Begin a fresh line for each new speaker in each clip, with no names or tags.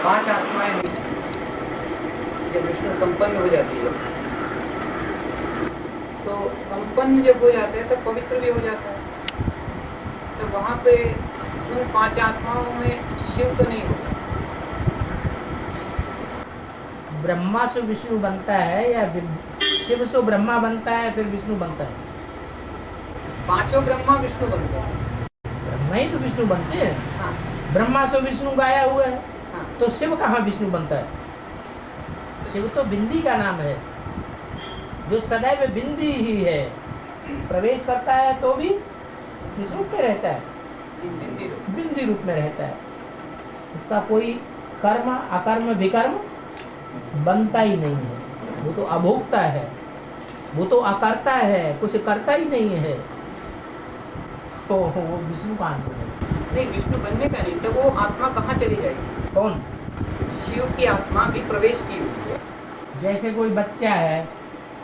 पांच आत्माएं जब विष्णु संपन्न हो जाती है तो संपन्न जब हो जाता है तब पवित्र भी हो जाता है। तो वहाँ पे उन पांच आत्माओं में शिव तो नहीं होगा।
ब्रह्मा से विष्णु बनता है या शिव से ब्रह्मा बनता है फिर विष्णु बनता है?
पांचों ब्रह्मा विष्णु बनते हैं।
ब्रह्मा ही तो विष्णु बनते हैं।
हाँ
ब्रह्मा से विष्णु गाया हुआ है
हाँ।
तो शिव कहाँ विष्णु बनता है? शिव तो बिंदी का नाम है, जो सदैव बिंदी ही है। प्रवेश करता है तो भी किस रूप में रहता है? बिंदी रूप में रहता है। उसका कोई कर्म अकर्म विकर्म बनता ही नहीं है। वो तो अभोक्ता है, वो तो अकर्ता है, कुछ करता ही नहीं है। तो वो विष्णु कहाँ से बनेगा?
नहीं, विष्णु बनने का नहीं, तो वो आत्मा कहाँ चली जाएगी?
कौन?
शिव की आत्मा भी प्रवेश की हुई है।
जैसे कोई बच्चा है,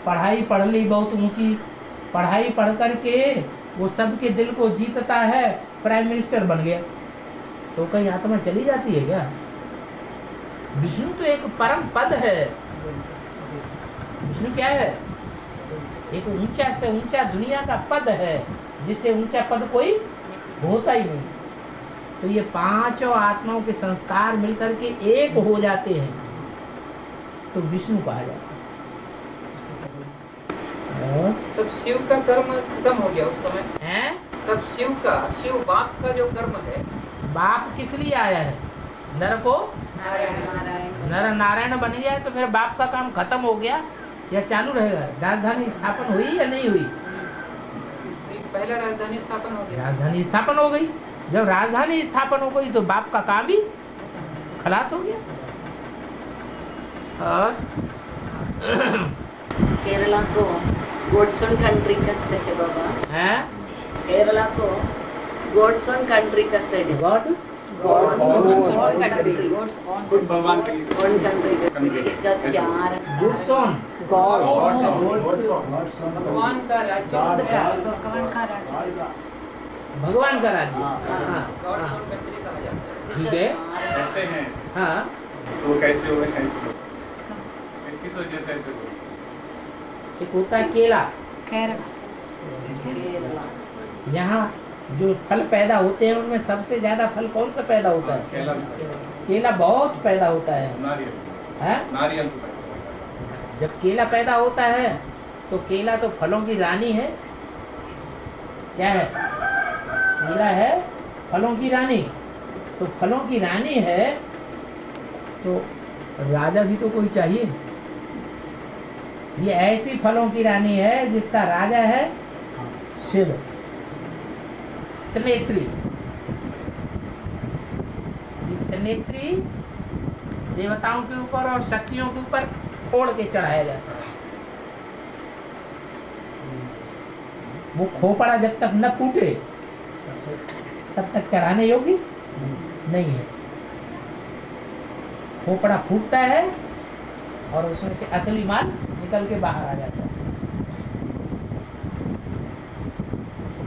पढ़ाई पढ़ ली बहुत ऊंची, पढ़ाई पढ़ करके वो सबके दिल को जीतता है, प्राइम मिनिस्टर बन गया, तो कहीं आत्मा चली जाती है क्या? विष्णु तो एक परम पद है। विष्णु क्या है? एक ऊंचा से ऊंचा दुनिया का पद है, जिससे ऊंचा पद कोई होता ही नहीं। तो ये पांचों आत्माओं के संस्कार मिलकर के एक हो जाते हैं तो विष्णु कहा जाता है।
तब शिव का कर्म खत्म हो गया उस समय
हैं?
तब शिव बाप का जो कर्म है,
बाप किस लिए आया है? नर को नर नारायण बन गया तो फिर बाप का काम खत्म हो गया या चालू रहेगा? राजधानी स्थापन हुई या नहीं हुई?
पहला राजधानी स्थापन हो गया।
राजधानी स्थापन हो गई। जब राजधानी स्थापन हो गई तो बाप का काम भी खलास हो गया। और
केरला को गोड्सन कंट्री कहते हैं बाबा।
हैं?
केरला को गोड्सन कंट्री कहते हैं।
गॉड
कंट्री
भगवान के
कंट्री इसका क्या
गुड्स ऑन
भगवान का राज्य,
भगवान का राज्य। हाँ,
गॉड्स
हाँ,
ओन कंट्री कहा जाता है।
ठीक है।
कहते हैं
हाँ,
तो कैसे हो कैसे हो किस वजह से ऐसे हो?
एक होता है केला।
केरला
यहाँ जो फल पैदा होते हैं उनमें सबसे ज्यादा फल कौन सा पैदा होता है?
केला
केला बहुत पैदा होता है।
नारियल नारियल
जब केला पैदा होता है तो केला तो फलों की रानी है। क्या है? केला है फलों की रानी। तो फलों की रानी है तो राजा भी तो कोई चाहिए। ये ऐसी फलों की रानी है जिसका राजा है शिव, त्रिनेत्री। त्रिनेत्री देवताओं के ऊपर और शक्तियों के ऊपर फोड़ के चढ़ाया जाता है। वो खोपड़ा जब तक न फूटे तब तक चढ़ाने योग्य नहीं है। खोपड़ा फूटता है और उसमें से असली माल निकल के बाहर आ जाता है।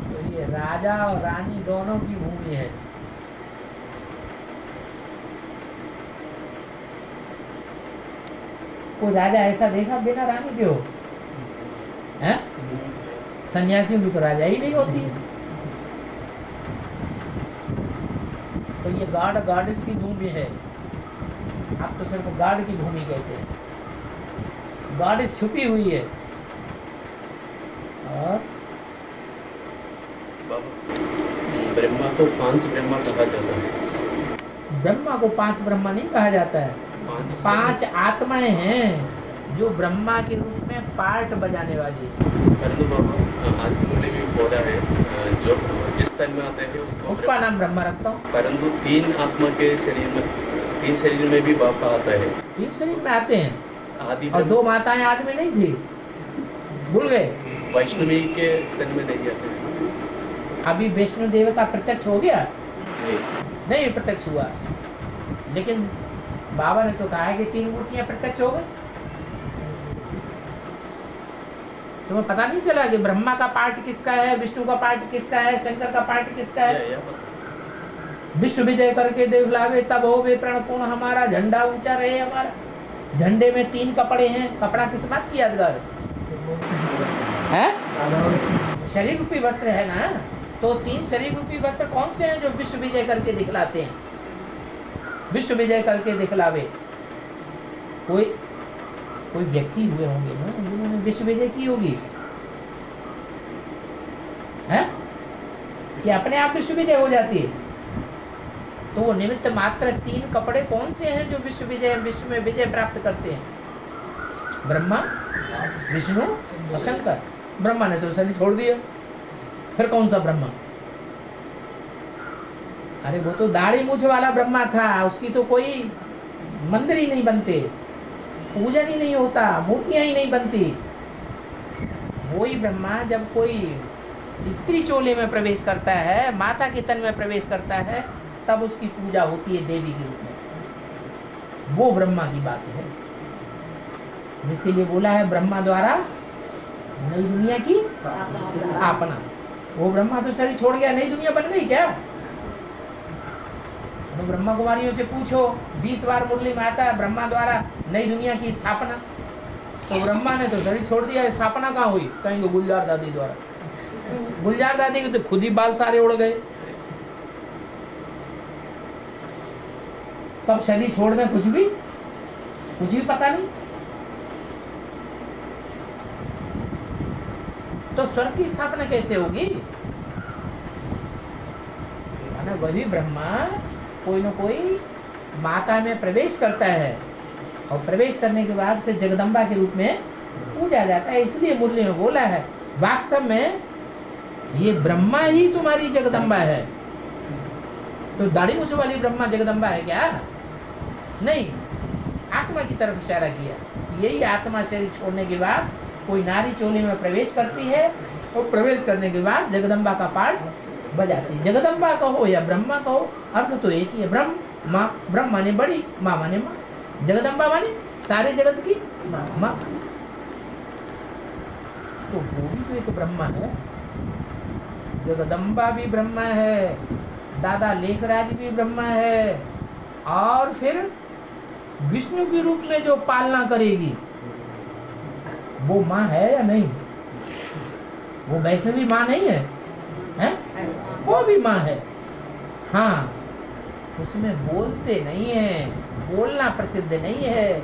तो ये राजा और रानी दोनों की भूमि है। कोई राजा ऐसा देखा बिना रानी के हो? हैं? सन्यासियों की तो राजा ही नहीं होती है। तो ये गॉडेस की भूमि है। आप तो सिर्फ गॉड की भूमि कहते हैं। गॉडेस छुपी हुई है। और
ब्रह्मा को पांच ब्रह्मा कहा जाता है।
ब्रह्मा को पांच ब्रह्मा नहीं कहा जाता है। पांच आत्माएं हैं जो ब्रह्मा के रूप में पार्ट बजाने वाली है।
परंतु बाबा आज की मुरली में पौधा है जो जिस तन में आता है
उसका नाम ब्रह्मा रखता हूँ।
परंतु तीन आत्मा के शरीर में, तीन शरीर में भी बाप आता है।
तीन शरीर में आते हैं
आदि
और दो माताएं आदमी नहीं थी, भूल गए?
वैष्णवी के तन में नहीं आते हैं।
अभी वैष्णो देवता प्रत्यक्ष हो गया?
नहीं,
नहीं प्रत्यक्ष हुआ, लेकिन बाबा ने तो कहा है कि तीन मूर्तियां प्रत्यक्ष हो गई। तुम्हें पता नहीं चला कि ब्रह्मा का पार्ट किसका है, विष्णु का पार्ट किसका है, शंकर का पार्ट किसका है? विश्व विजय करके दिखलावे तब हो वे प्रण पूर्ण हमारा, झंडा ऊंचा रहे हमारा। झंडे में 3 कपड़े हैं। कपड़ा किस बात की यादगार है? शरीर रूपी वस्त्र है ना। तो 3 शरीर रूपी वस्त्र कौन से हैं जो विश्व विजय करके दिखलाते हैं? विश्व विजय करके दिखलावे। कोई व्यक्ति हुए होंगे ना जिन्होंने विश्व विजय की होगी, है कि अपने आप विश्व विजय हो जाती है? तो वो निमित्त मात्र 3 कपड़े कौन से हैं जो विश्व में विजय प्राप्त करते हैं? ब्रह्मा, विष्णु और शंकर। ब्रह्मा ने तो शरीर छोड़ दिया, फिर कौन सा ब्रह्मा? अरे वो तो दाढ़ी मूछ वाला ब्रह्मा था, उसकी तो कोई मंदिर ही नहीं बनते, पूजन ही नहीं होता, मूर्तियां ही नहीं बनती। वही ब्रह्मा जब कोई स्त्री चोले में प्रवेश करता है, माता के तन में प्रवेश करता है, तब उसकी पूजा होती है देवी के रूप में। वो ब्रह्मा की बात है, जिसके बोला है ब्रह्मा द्वारा नई दुनिया की स्थापना। वो ब्रह्मा तो शरीर छोड़ गया, नई दुनिया बन गई क्या? तो ब्रह्मा कुमारियों से पूछो, 20 बार मुरली में आता है ब्रह्मा द्वारा नई दुनिया की स्थापना। तो ब्रह्मा ने तो शरीर छोड़ दिया, स्थापना कहाँ हुई? कहेंगे गुलजार दादी द्वारा। गुलजार दादी के तो खुद ही बाल सारे उड़ गए। कब शरीर छोड़ दें कुछ भी पता नहीं। तो स्वर्ग की स्थापना कैसे होगी? माना वही ब्रह्मा कोई न कोई माता में प्रवेश करता है, और प्रवेश करने के बाद फिर जगदम्बा के रूप में पूजा जाता है। इसलिए मुरली में बोला है वास्तव में ये ब्रह्मा ही तुम्हारी जगदम्बा है। तो दाढ़ी मूछ वाली ब्रह्मा जगदम्बा है क्या? नहीं, आत्मा की तरफ इशारा किया। यही आत्मा शरीर छोड़ने के बाद कोई नारी चोले में प्रवेश करती है, और प्रवेश करने के बाद जगदम्बा का पाठ बजाती है। जगदम्बा कहो या ब्रह्मा कहो, अर्थ तो एक ही है। ब्रह्म माने बड़ी, माँ माने माँ। जगदम्बा माने सारे जगत की माँ। तो वो भी तो एक ब्रह्मा है, जगदम्बा भी ब्रह्मा है, दादा लेखराज भी ब्रह्मा है, और फिर विष्णु के रूप में जो पालना करेगी वो माँ है या नहीं? वो वैष्णवी माँ नहीं है, हैं? वो भी माँ है। हाँ, उसमें बोलते नहीं है, बोलना प्रसिद्ध नहीं है,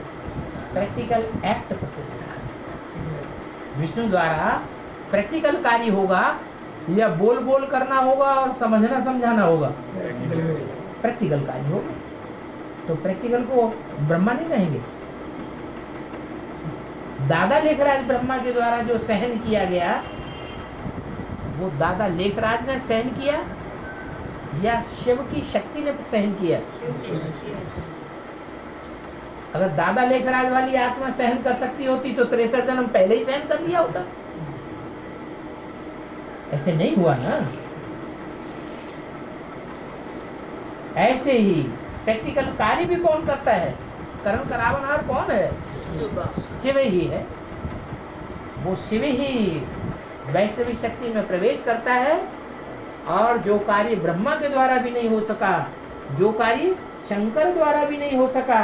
प्रैक्टिकल एक्ट प्रसिद्ध है। विष्णु द्वारा प्रैक्टिकल कार्य होगा या बोल करना होगा और समझना समझाना होगा? प्रैक्टिकल कार्य होगा। तो प्रैक्टिकल को ब्रह्मा नहीं कहेंगे। दादा लेखराज ब्रह्मा के द्वारा जो सहन किया गया, वो दादा लेखराज ने सहन किया या शिव की शक्ति ने सहन किया? अगर दादा लेखराज वाली आत्मा सहन कर सकती होती तो 63 जन्म पहले ही सहन कर लिया होता। ऐसे नहीं हुआ ना। ऐसे ही प्रैक्टिकल कार्य भी कौन करता है? करण करावनहार कौन है? शिव ही है। वो शिव ही वैश्विक शक्ति में प्रवेश करता है, और जो कार्य ब्रह्मा के द्वारा भी नहीं हो सका, जो कार्य शंकर द्वारा भी नहीं हो सका,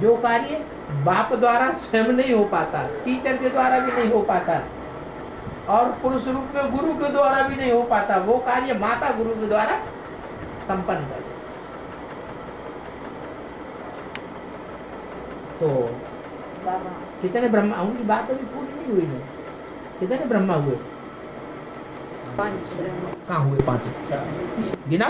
जो कार्य बाप द्वारा स्वयं नहीं हो पाता, टीचर के द्वारा भी नहीं हो पाता, और पुरुष रूप में गुरु के द्वारा भी नहीं हो पाता, वो कार्य माता गुरु के द्वारा संपन्न कर। तो
बाबा
कितने ब्रह्मा, उनकी बात अभी पूरी नहीं हुई है। कितने ब्रह्मा हुए?
5
कहाँ हुए? 5 गिना?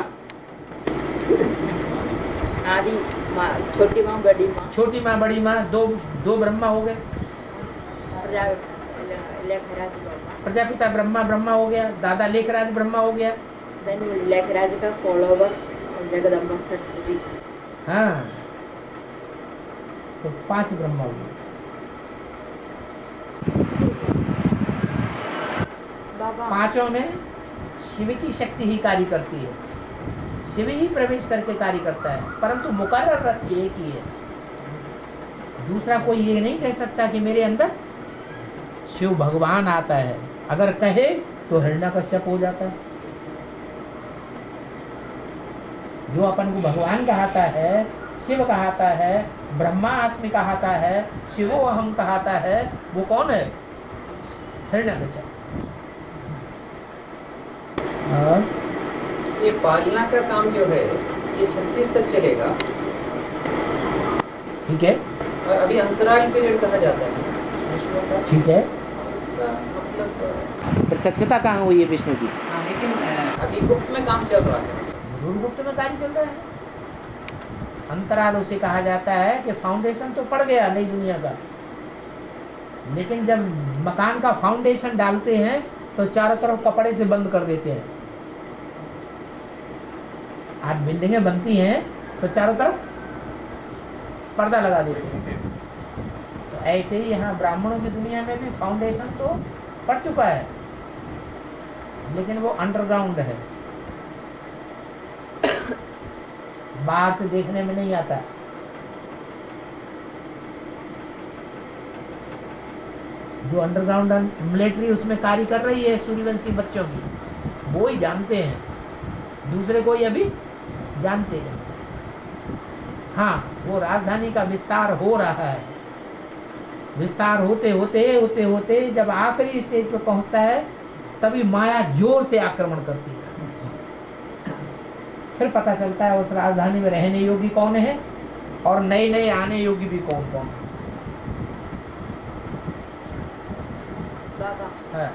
आदि माँ, छोटी माँ, बड़ी माँ।
छोटी माँ बड़ी माँ, दो ब्रह्मा हो गए।
लेखराज बाबा,
प्रजापिता ब्रह्मा हो गया, दादा लेखराज ब्रह्मा हो गया।
देन लेखराज का फॉलोवर जगदम्बा सरस्वती।
हाँ, तो 5 ब्रह्मा हो गए।
बाबा
5 में शिव की शक्ति ही कार्य करती है, शिव ही प्रवेश करके कार्य करता है, परंतु मुकर्रर रथ एक ही है। दूसरा कोई ये नहीं कह सकता कि मेरे अंदर शिव भगवान आता है। अगर कहे तो हिरण्यकश्यप हो जाता है। जो अपन को भगवान कहाता है, शिव कहाता है, ब्रह्मास्मि कहाता है, शिवो अहम कहाता है, वो कौन है? हिरण्यकश्यप। और
ये पालना का काम जो है ये 36 तक चलेगा,
ठीक है,
और अभी अंतराल पीरियड कहा जाता है विष्णु का।
ठीक है,
उसका मतलब
प्रत्यक्षता कहाँ हुई है विष्णु की?
हाँ, लेकिन अभी गुप्त में काम चल रहा है।
गुप्त में कार्य चल रहा है। अंतराल उसे कहा जाता है कि फाउंडेशन तो पड़ गया नई दुनिया का, लेकिन जब मकान का फाउंडेशन डालते हैं तो चारों तरफ कपड़े से बंद कर देते हैं। आज बिल्डिंगें बनती हैं तो चारों तरफ पर्दा लगा देते हैं। तो ऐसे ही यहाँ ब्राह्मणों की दुनिया में भी फाउंडेशन तो पड़ चुका है, लेकिन वो अंडरग्राउंड है, बाहर से देखने में नहीं आता। जो अंडरग्राउंड मिलिट्री उसमें कार्य कर रही है सूर्यवंशी बच्चों की, वो ही जानते हैं, दूसरे कोई अभी जानते नहीं। हाँ, वो राजधानी का विस्तार हो रहा है। विस्तार होते होते जब आखिरी स्टेज पे पहुंचता है तभी माया जोर से आक्रमण करती है। फिर पता चलता है उस राजधानी में रहने योग्य कौन है और नए नए आने योग्य भी कौन कौन है।
बाबा,
हाँ,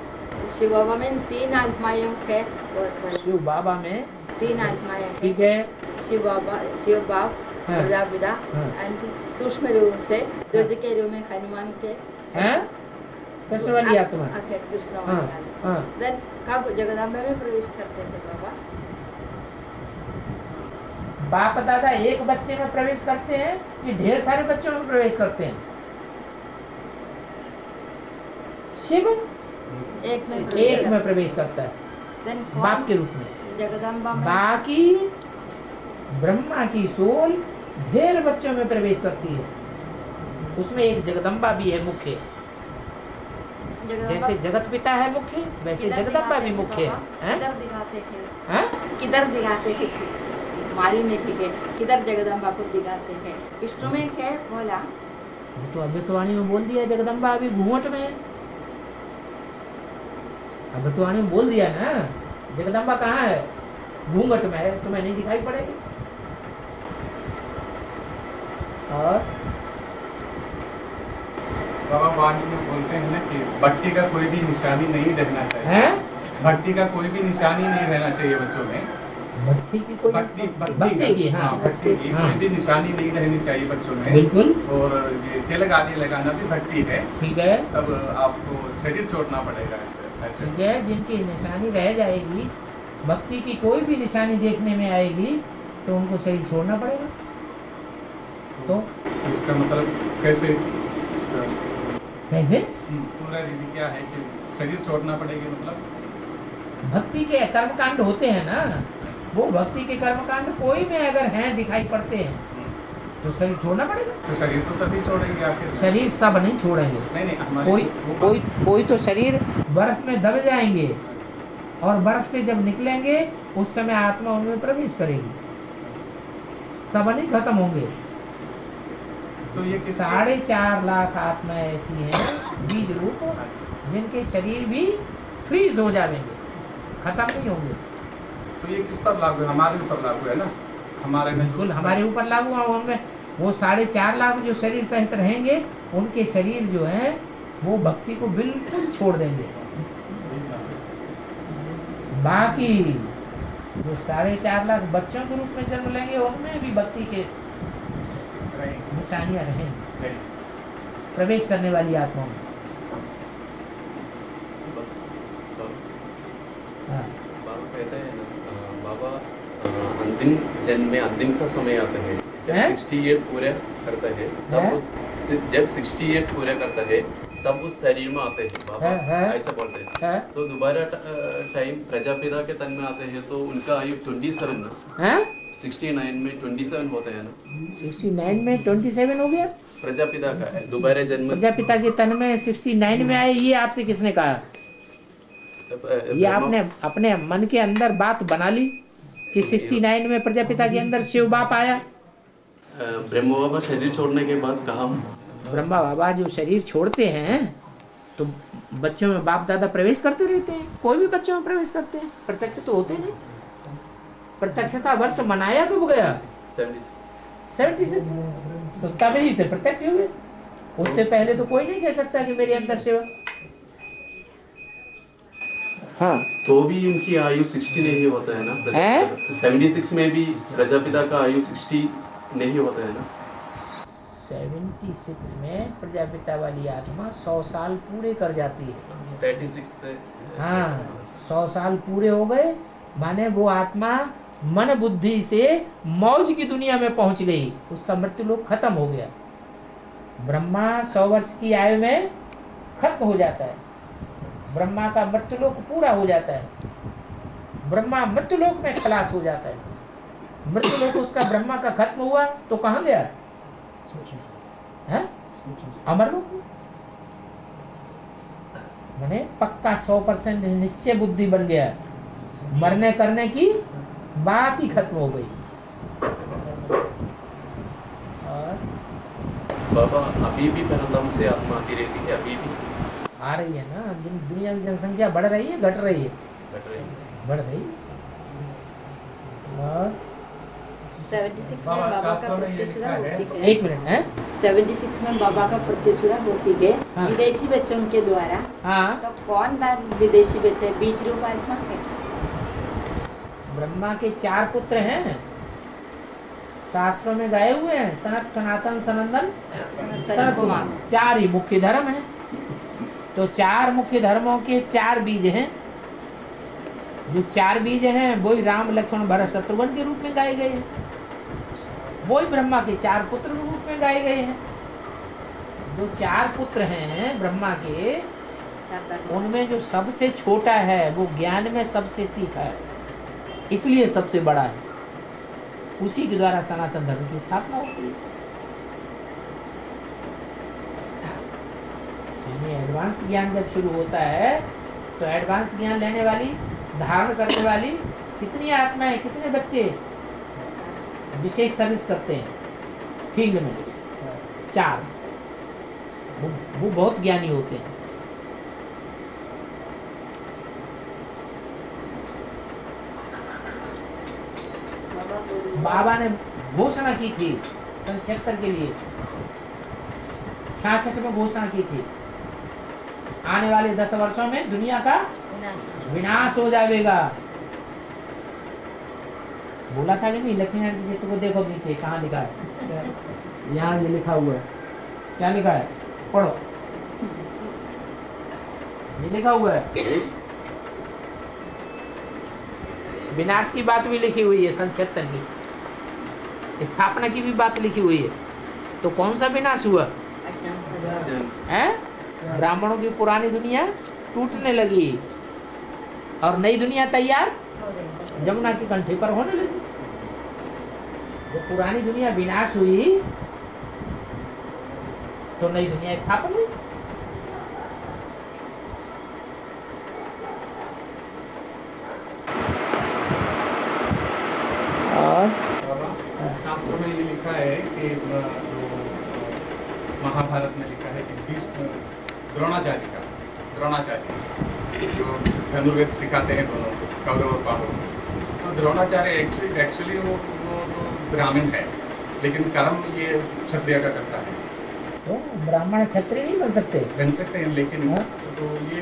शिव बाबा में 3 आत्माएं हैं और
शिव बाबा में
3 आत्माएं हैं।
ठीक है,
शिव बाप
हाँ,
प्रजापिता
हाँ,
एंड सूक्ष्म रूप से ध्वज के रूप में हनुमान के
हैं? कृष्ण वाली आत्मा।
ओके, कृष्ण
हाँ,
वाली आत्मा।
हाँ।
देन कब जगदम्बा में प्रवेश करते थे बाबा?
बाप दादा एक बच्चे में प्रवेश करते हैं कि ढेर सारे बच्चों में प्रवेश करते हैं? शिव एक में प्रवेश करता है,
देन
बाप के रूप में।
जगदम्बा में
बाकी ब्रह्मा की सोल ढेर बच्चों में प्रवेश करती है, उसमें एक जगदम्बा भी है मुख्य। जैसे जगत पिता है मुख्य, वैसे
किधर
जगदम्बा भी
दिखाते थे
मुख्य
बाबा?
है।
किधर दिखाते थे?
हैं?
किधर दिखाते थे? मारी नहीं थी, किधर जगदम्बा को दिखाते थे? विष्णु में है बोला,
वो तो अभ्युतवाणी में बोल दिया जगदम्बा अभी घूंघट में है। अभ्युतवाणी में बोल दिया ना, जगदम्बा कहाँ है? घूंघट में है, तुम्हें नहीं दिखाई पड़ेगी। और
बाबा वाणी में बोलते हैं ना कि भक्ति का कोई भी निशानी नहीं रहना चाहिए।
हैं?
भक्ति का कोई भी निशानी नहीं रहना चाहिए बच्चों में।
भक्ति की कोई भक्ति की, हाँ,
भक्ति की
हाँ,
कोई भी निशानी नहीं रहनी चाहिए बच्चों में।
बिल्कुल,
और ये तिलक आदि लगाना भी भक्ति है।
ठीक है,
तब आपको शरीर छोड़ना पड़ेगा ऐसे।
ठीक है। जिनकी निशानी रह जाएगी, भक्ति की कोई भी निशानी देखने में आएगी तो उनको शरीर छोड़ना पड़ेगा। तो
इसका मतलब कैसे?
कैसे?
पूरा रीति क्या है कि शरीर छोड़ना पड़ेगी, मतलब
भक्ति के कर्मकांड होते हैं ना, वो भक्ति के कर्मकांड कोई में अगर हैं दिखाई पड़ते हैं तो शरीर छोड़ना पड़ेगा।
तो शरीर तो सभी छोड़ेंगे आखिर।
शरीर सब नहीं छोड़ेंगे,
नहीं हमारे
कोई तो शरीर बर्फ में दब जाएंगे और बर्फ से जब निकलेंगे उस समय आत्मा उनमें प्रवेश करेगी, सब नहीं खत्म होंगे।
तो ये
4.5 लाख आत्माएं ऐसी हैं बीज रूप, जिनके शरीर भी फ्रीज हो जाएंगे, खत्म नहीं होंगे।
तो ये किस पर लागू है? हमारे ऊपर लागू है ना, हमारे में
बिल्कुल हमारे ऊपर लागू है। उनमें वो 4.5 लाख जो शरीर सहित रहेंगे, उनके शरीर जो है वो भक्ति को बिल्कुल छोड़ देंगे। बाकी जो 4.5 लाख बच्चों के रूप में जन्म लेंगे, उनमें भी भक्ति के निशानियां रहेंगी, प्रवेश करने वाली आत्माओं में। हाँ,
बाबा कहते हैं ना, बाबा अंतिम जन्म में अंतिम का समय आता है जब 60 इयर्स पूरे करता है, तब जब 60 इयर्स पूरे करता है तब उस शरीर में आते हैं बाबा, ऐसा बोलते हैं। तो दोबारा टाइम प्रजापिता के तन में आते हैं तो उनका आयु 27 ना, 69 में 27 होते हैं ना।
69 में 27 हो गया
प्रजापिता का है दोबारा जन्म।
प्रजापिता के तन में 69 में आए, ये आपसे किसने कहा? ये आपने अपने मन के अंदर बात बना ली कि 69 में प्रजापिता के अंदर शिव बाप आया।
ब्रह्म बाबा शरीर छोड़ने के बाद कहा
ब्रह्मा बाबा जो शरीर छोड़ते हैं तो बच्चों में बाप दादा प्रवेश करते रहते हैं, कोई भी बच्चों में प्रवेश करते हैं, प्रत्यक्ष तो होते नहीं। प्रत्यक्षता वर्ष मनाया कब गया? 76। तो तभी से प्रत्यक्ष हो गए, उससे पहले तो कोई नहीं कह सकता कि मेरे अंदर शिव। हाँ,
तो भी इनकी आयु 60 नहीं होता है ना? 76 में भी प्रजापिता का आयु 60 नहीं होता है ना?
76 में प्रजापिता वाली आत्मा 100 साल पूरे कर जाती है।
36 से
हाँ, 100 साल पूरे हो गए, माने वो आत्मा मन बुद्धि से मौज की दुनिया में पहुंच गई, उसका मृत्यु लोक खत्म हो गया। ब्रह्मा 100 वर्ष की आयु में खत्म हो जाता है, ब्रह्मा का मृत्यु लोक पूरा हो जाता है, ब्रह्मा मृत्यु लोक में खलास हो जाता है। मृत्यु लोक उसका ब्रह्मा का खत्म हुआ तो कहाँ गया? अमर लोक। माने पक्का 100% निश्चय बुद्धि बन गया, मरने करने की बात ही खत्म हो गई। और
बाबा अभी भी परंतम से आत्मा आती रहती है, अभी भी
आ रही है ना। दुनिया की जनसंख्या बढ़ रही है, घट रही है?
घट रही है।
बढ़ रही। और
76 में बाबा का प्रत्यक्षता होती है।
एक मिनट है,
76 में बाबा का प्रत्यक्षता होती है
हाँ।
विदेशी बच्चों के द्वारा।
हाँ,
तो कौन विदेशी बच्चे बीज रूप आत्मा है?
ब्रह्मा के 4 पुत्र हैं, शास्त्रों में गए हुए हैं, सनत सनातन सनंदन सनत कुमार। 4 ही मुख्य धर्म हैं। तो 4 मुख्य धर्मों के 4 बीज हैं। जो 4 बीज हैं वही राम लक्ष्मण भरत शत्रुघ्न के रूप में गाए गए हैं, वही ब्रह्मा के 4 पुत्र के रूप में गाए गए हैं। जो 4 पुत्र हैं ब्रह्मा के, उनमें जो सबसे छोटा है वो ज्ञान में सबसे तीखा है, इसलिए सबसे बड़ा है। उसी के द्वारा सनातन धर्म की स्थापना होती है। यानी एडवांस ज्ञान जब शुरू होता है तो एडवांस ज्ञान लेने वाली, धारण करने वाली कितनी आत्माएं, कितने बच्चे विशेष सर्विस करते हैं फील्ड में? 4। वो बहुत ज्ञानी होते हैं। बाबा ने घोषणा की थी सन 76 के लिए, 66 में घोषणा की थी, आने वाले 10 वर्षों में दुनिया का विनाश हो जाएगा। बोला था कि नहीं? लक्ष्मी नारायण जी चित्र को देखो नीचे कहाँ लिखा है, यहाँ ये लिखा हुआ है। क्या लिखा है? पढ़ो, ये लिखा हुआ है। विनाश की बात भी लिखी हुई है, सन 76 की स्थापना की भी बात लिखी हुई है। तो कौन सा विनाश हुआ है? ब्राह्मणों की पुरानी दुनिया टूटने लगी और नई दुनिया तैयार जमुना की कंठी पर होने लगी। जब पुरानी दुनिया विनाश हुई तो नई दुनिया स्थापन हुई। और
शास्त्रों में ये लिखा है कि महाभारत में लिखा है कि भीष्म द्रोणाचार्य जो धनुर्वेद सिखाते हैं दोनों कौरव और पांडव, तो द्रोणाचार्य एक्चुअली वो ब्राह्मण है, लेकिन कर्म ये क्षत्रिय का करता है।
तो ब्राह्मण क्षत्रिय नहीं बन सकते
हैं, लेकिन तो ये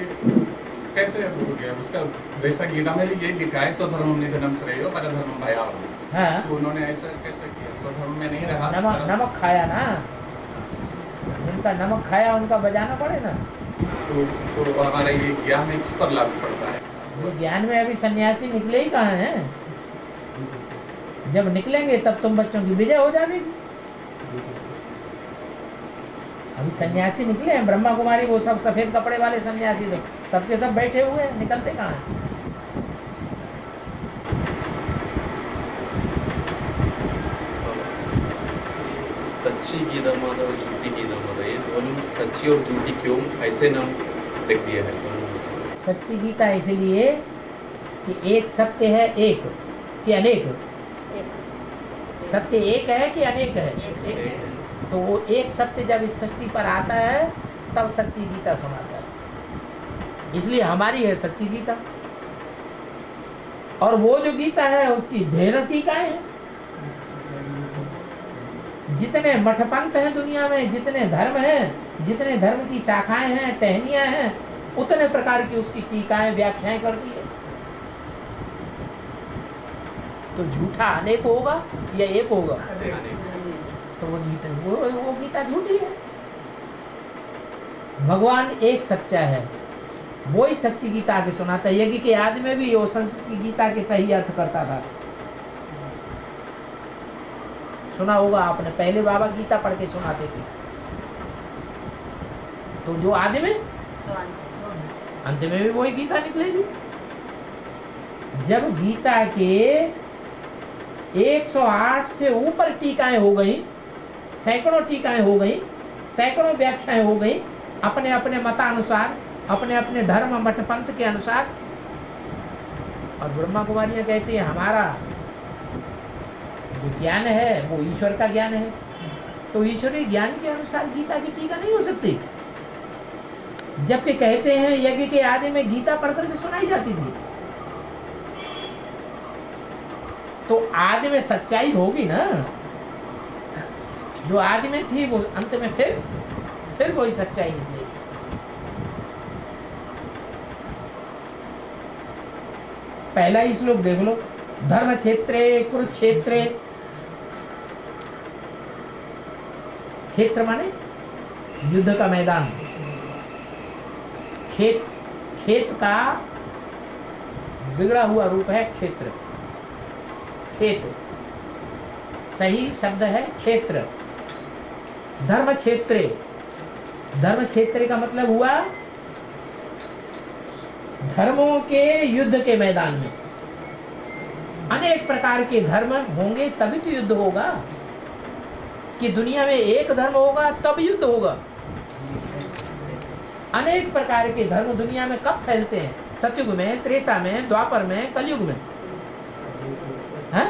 कैसे हो गया? उसका वैसा गीता में भी यही लिखा है, स्वधर्मम निधनम श्रेयो परधर्मम भयावह।
हाँ,
तो उन्होंने ऐसा कैसे किया? स्वधर्म में नहीं रहा,
नमक खाया ना, जिनका नमक खाया उनका बजाना पड़े ना।
तो हमारा ये ज्ञान इस पर लागू पड़ता है।
ये ज्ञान में अभी सन्यासी निकले ही कहाँ हैं? जब निकलेंगे तब तुम बच्चों की विजय हो जाएगी। अभी सन्यासी निकले हैं, ब्रह्मा कुमारी वो सब सफेद कपड़े वाले सन्यासी, तो सबके सब बैठे हुए हैं, निकलते कहाँ हैं?
सच्ची गीता माता और झूठी गीता माता, ये दोनों सच्ची और झूठी क्यों ऐसे नाम रख दिया है?
सच्ची गीता इसलिए कि एक सत्य है, एक कि अनेक?
एक
सत्य एक है कि अनेक है?
एक
तो वो एक सत्य जब इस सृष्टि पर आता है तब सच्ची गीता सुनाता है। इसलिए हमारी है सच्ची गीता। और वो जो गीता है उसकी ढेरों टीकाएं हैं। जितने मठपंथ हैं दुनिया में, जितने धर्म हैं, जितने धर्म की शाखाएं हैं, टहनियां हैं, उतने प्रकार की उसकी टीकाएं व्याख्याएं कर दी है। तो झूठा अनेक होगा या एक होगा? तो वो गीता झूठी है। भगवान एक सच्चा है, वो ही सच्ची गीता आगे सुनाता है। यज्ञ के आदि में भी वो संस्कृत की गीता के सही अर्थ करता था। सुना होगा आपने, पहले बाबा गीता पढ़ के सुनाते थे। तो जो आदि में अंत में भी वही गीता निकलेगी। जब गीता के 108 से ऊपर टीकाएं हो गई, सैकड़ों टीकाएं हो गई, सैकड़ों व्याख्याएं हो गई, अपने अपने मतानुसार, अपने अपने धर्म मठ पंथ के अनुसार। और ब्रह्मा कुमारियां कहती है हमारा जो ज्ञान है वो ईश्वर का ज्ञान है। तो ईश्वरीय ज्ञान के अनुसार गीता की टीका नहीं हो सकती। जबकि कहते हैं यज्ञ के आदि में गीता पढ़ करके सुनाई जाती थी। तो आदि में सच्चाई होगी ना, जो आदि में थी वो अंत में फिर कोई सच्चाई निकलेगी। पहला ही श्लोक देख लो, धर्म क्षेत्रे कुरुक्षेत्रे। क्षेत्र माने युद्ध का मैदान। खेत का बिगड़ा हुआ रूप है क्षेत्र। खेत सही शब्द है क्षेत्र। धर्म क्षेत्रे, धर्म क्षेत्र का मतलब हुआ धर्मों के युद्ध के मैदान में। अनेक प्रकार के धर्म होंगे तभी तो युद्ध होगा। कि दुनिया में एक धर्म होगा तब युद्ध होगा। अनेक प्रकार के धर्म दुनिया में कब फैलते हैं? सतयुग में, त्रेता में, द्वापर में, कलयुग में। है?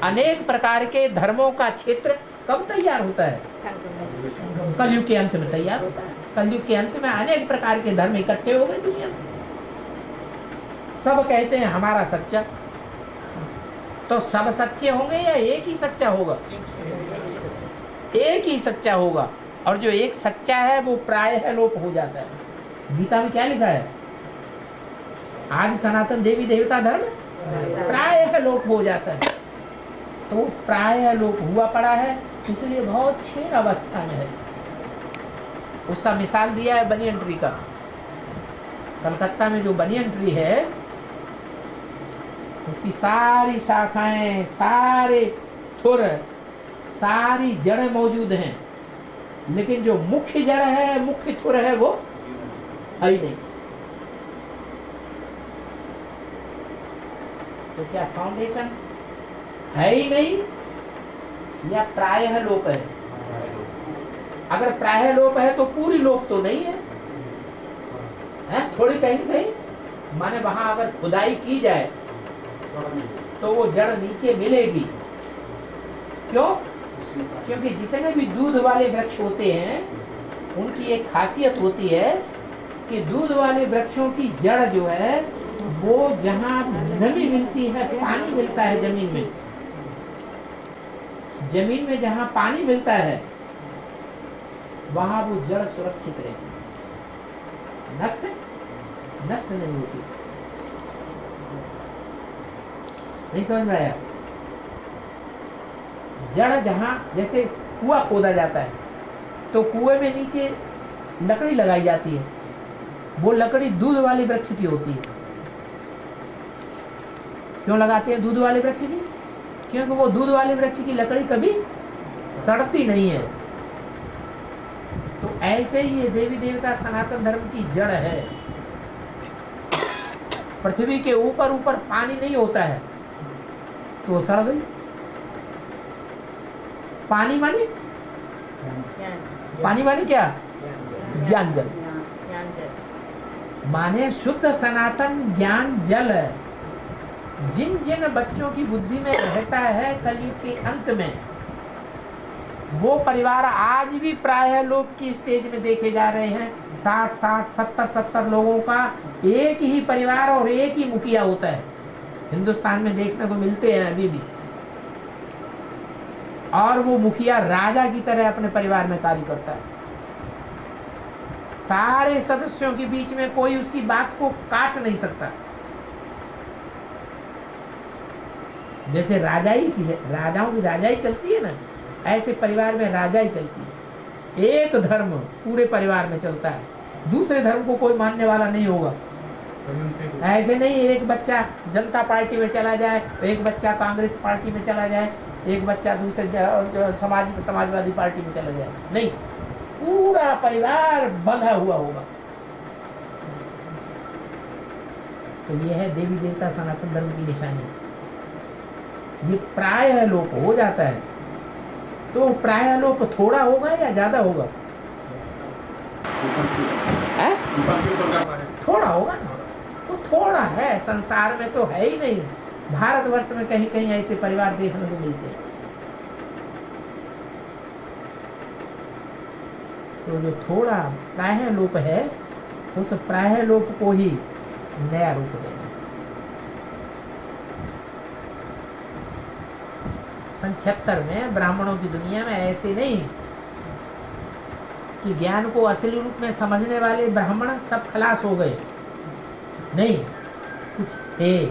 अनेक प्रकार के धर्मों का क्षेत्र कब तैयार होता है? कलयुग के अंत में तैयार होता है। कलयुग के अंत में अनेक प्रकार के धर्म इकट्ठे हो गए दुनिया में। सब कहते हैं हमारा सच्चा। तो सब सच्चे होंगे या एक ही सच्चा होगा? एक ही सच्चा होगा। और जो एक सच्चा है वो प्रायः लोप हो जाता है। गीता में क्या लिखा है? आदि सनातन देवी देवता धर्म प्रायः लोप हो जाता है। तो वो प्रायः लोप हुआ पड़ा है, इसलिए बहुत क्षीण अवस्था में है। उसका मिसाल दिया है बनियन ट्री का। कलकत्ता में जो बनियन ट्री है उसकी सारी शाखाएं, सारे थुर, सारी जड़ें मौजूद हैं, लेकिन जो मुख्य जड़ है, मुख्य थुर है वो है ही नहीं। तो क्या फाउंडेशन है ही नहीं या प्रायः लोप है? अगर प्रायः लोप है तो पूरी लोप तो नहीं है, थोड़ी कहीं कहीं माने वहां अगर खुदाई की जाए तो वो जड़ नीचे मिलेगी। क्यों? क्योंकि जितने भी दूध वाले वृक्ष होते हैं उनकी एक खासियत होती है कि दूध वाले वृक्षों की जड़ जो है वो जहां नमी मिलती है, पानी मिलता है जमीन में जहां पानी मिलता है वहां वो जड़ सुरक्षित रहती है, नष्ट नहीं होती। नहीं समझ में आया? जड़ जहां जैसे कुआं खोदा जाता है तो कुएं में नीचे लकड़ी लगाई जाती है। वो लकड़ी दूध वाले वृक्ष की होती है। क्यों लगाते हैं दूध वाले वृक्ष की? क्योंकि वो दूध वाले वृक्ष की लकड़ी कभी सड़ती नहीं है। तो ऐसे ही ये देवी देवता सनातन धर्म की जड़ है। पृथ्वी के ऊपर ऊपर पानी नहीं होता है तो सड़ गई। पानी माने क्या? ज्ञान जल माने शुद्ध सनातन ज्ञान जल है। जिन जिन बच्चों की बुद्धि में रहता है कलयुग के अंत में, वो परिवार आज भी प्रायः लोग की स्टेज में देखे जा रहे हैं। 60 70 लोगों का एक ही परिवार और एक ही मुखिया होता है, हिंदुस्तान में देखने को मिलते हैं अभी भी। और वो मुखिया राजा की तरह अपने परिवार में कार्य करता है। सारे सदस्यों के बीच में कोई उसकी बात को काट नहीं सकता। जैसे राजाई की राजाओं की राजाई चलती है ना, ऐसे परिवार में राजाई चलती है। एक धर्म पूरे परिवार में चलता है, दूसरे धर्म को कोई मानने वाला नहीं होगा। ऐसे नहीं एक बच्चा जनता पार्टी में चला जाए, एक बच्चा कांग्रेस पार्टी में चला जाए, एक बच्चा दूसरे समाजवादी पार्टी में चला जाए, नहीं, पूरा परिवार बंधा हुआ होगा। तो ये है देवी देवता सनातन धर्म की निशानी। ये प्रायः लोप हो जाता है, तो प्रायः लोप थोड़ा होगा या ज्यादा होगा? थोड़ा होगा ना, तो थोड़ा है, संसार में तो है ही नहीं। भारतवर्ष में कहीं कहीं ऐसे परिवार देखने को मिलते हैं। तो जो थोड़ा प्रायः लोप है, उस प्रायः लोप को ही नया रूप देना। सन 76 में ब्राह्मणों की दुनिया में ऐसे नहीं कि ज्ञान को असली रूप में समझने वाले ब्राह्मण सब खलास हो गए, नहीं, कुछ थे।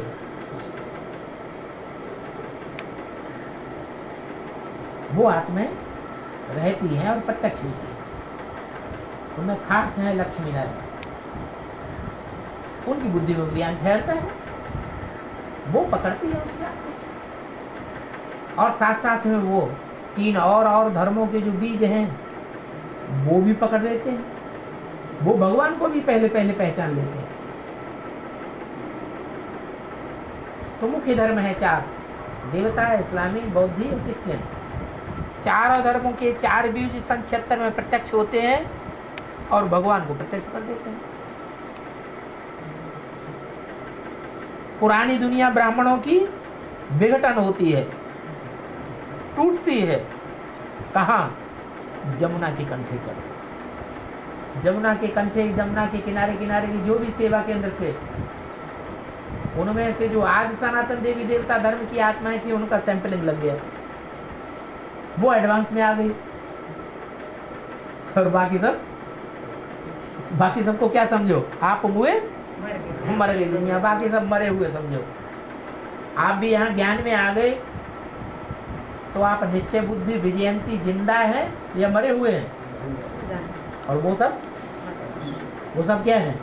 वो आत्माएं रहती हैं और प्रत्यक्ष होती हैं। उनमें खास है लक्ष्मी नारायण, उनकी बुद्धि में ज्ञान ठहरता है, वो पकड़ती है उस ज्ञान को। और साथ साथ में वो 3 और धर्मों के जो बीज हैं वो भी पकड़ लेते हैं। वो भगवान को भी पहले पहचान लेते हैं। तो मुख्य धर्म है 4, देवता, इस्लामी, बौद्धी और क्रिश्चियन। 4 धर्मों के 4 बीज सन 76 में प्रत्यक्ष होते हैं और भगवान को प्रत्यक्ष कर देते हैं। पुरानी दुनिया ब्राह्मणों की विघटन होती है, टूटती है। कहाँ? जमुना के कंठे पर। जमुना के कंठे, जमुना के किनारे किनारे की जो भी सेवा केंद्र थे, उनमें से जो आज सनातन देवी देवता धर्म की आत्माएं थी, उनका सैंपलिंग लग गया, वो एडवांस में आ गई। और बाकी सबको क्या समझो? आप हुए मर गई दुनिया, बाकी सब मरे हुए समझो। आप भी यहाँ ज्ञान में आ गए तो आप निश्चय बुद्धि विजयंती जिंदा है या मरे हुए हैं? और वो सब क्या है?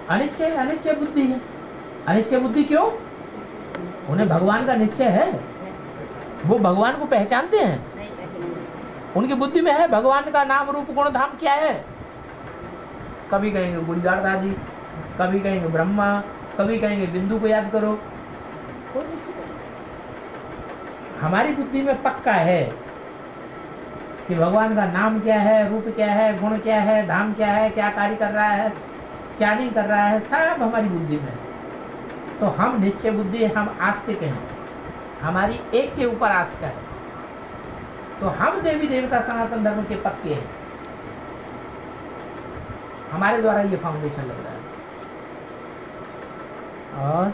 अनिश्चय बुद्धि है। अनिश्चय बुद्धि क्यों? उन्हें भगवान का निश्चय है, वो भगवान को पहचानते हैं, उनकी बुद्धि में है भगवान का नाम रूप गुण धाम क्या है। कभी कहेंगे गुलजार दादी, कभी कहेंगे ब्रह्मा, कभी कहेंगे बिंदु को याद करो। हमारी बुद्धि में पक्का है कि भगवान का नाम क्या है, रूप क्या है, गुण क्या है, धाम क्या है, क्या कार्य कर रहा है, क्या नहीं कर रहा है, सब हमारी बुद्धि में। तो हम निश्चय बुद्धि, हम आस्तिक हैं, हमारी एक के ऊपर आस्था है। तो हम देवी देवता सनातन धर्म के पक्के हैं, हमारे द्वारा ये फाउंडेशन लग रहा है। और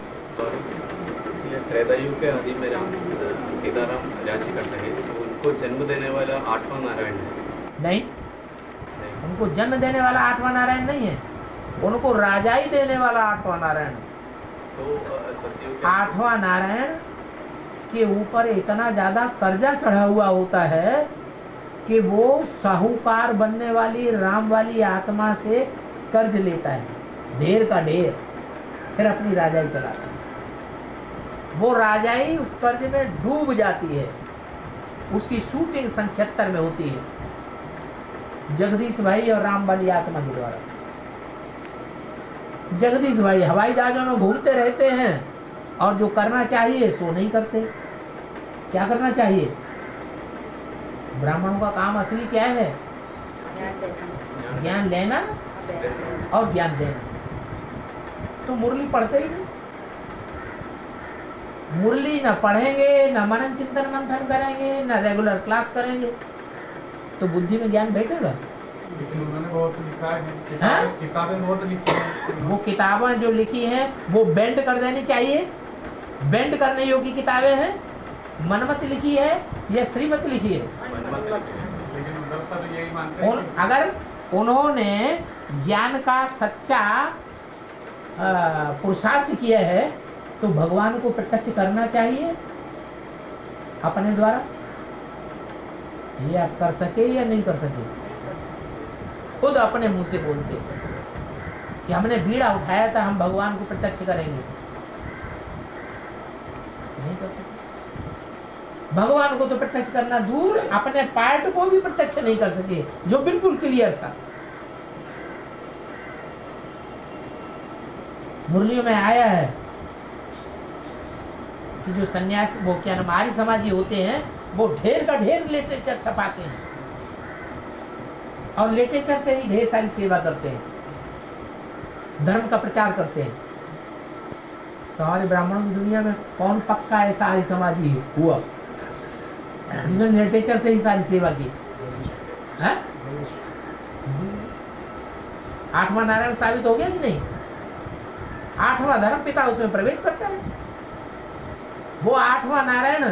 त्रेता युग के आदि में सीताराम राज्य करते हैं, तो उनको जन्म देने वाला 8वां नारायण है?
नहीं, उनको जन्म देने वाला 8वां नारायण नहीं है, उनको राजाई देने वाला 8वां नारायण।
तो सत्युग
8वां नारायण के ऊपर इतना ज्यादा कर्जा चढ़ा हुआ होता है कि वो साहूकार बनने वाली राम वाली आत्मा से कर्ज लेता है, ढेर का ढेर, फिर अपनी राजाई चलाता है। वो राजाई उस कर्ज में डूब जाती है। उसकी शूटिंग सन 76 में होती है जगदीश भाई और राम वाली आत्मा के द्वारा। जगदीश भाई हवाई जहाजों में घूमते रहते हैं और जो करना चाहिए सो नहीं करते। क्या करना चाहिए? ब्राह्मणों का काम असली क्या है? ज्ञान लेना और ज्ञान देना। तो मुरली पढ़ते ही नहीं, मुरली न पढ़ेंगे, न मनन चिंतन मंथन करेंगे, न रेगुलर क्लास करेंगे, तो बुद्धि में ज्ञान बैठेगा?
लेकिन उन्होंने बहुत लिखा है,
हाँ?
किताबें बहुत लिखी हैं।
वो किताबें जो लिखी हैं वो बेंड कर देनी चाहिए। बेंड करने योग्य किताबें हैं। मनमत लिखी है या श्रीमत लिखी है?
लेकिन दरअसल यही मानते हैं कि
अगर उन्होंने ज्ञान का सच्चा पुरुषार्थ किया है तो भगवान को प्रत्यक्ष करना चाहिए अपने द्वारा। ये आप कर सके या नहीं कर सके? खुद अपने मुंह से बोलते कि हमने बीड़ा उठाया था, हम भगवान को प्रत्यक्ष करेंगे। नहीं कर सके। भगवान को तो प्रत्यक्ष करना दूर, अपने पार्ट को भी प्रत्यक्ष नहीं कर सके, जो बिल्कुल क्लियर था। मुरलियों में आया है कि जो सन्यासी, वो क्या नाम, आर्य समाजी होते हैं, वो ढेर का ढेर लिटरेचर छपाते हैं और लिटरेचर से ही ढेर सारी सेवा करते हैं, धर्म का प्रचार करते हैं। तो हमारे ब्राह्मणों की दुनिया में कौन पक्का ऐसा आर्य समाजी हुआ जिसने लिटरेचर से ही सारी सेवा की? है? आठवां नारायण साबित हो गया कि नहीं? आठवां धर्म पिता उसमें प्रवेश करता है। वो आठवां नारायण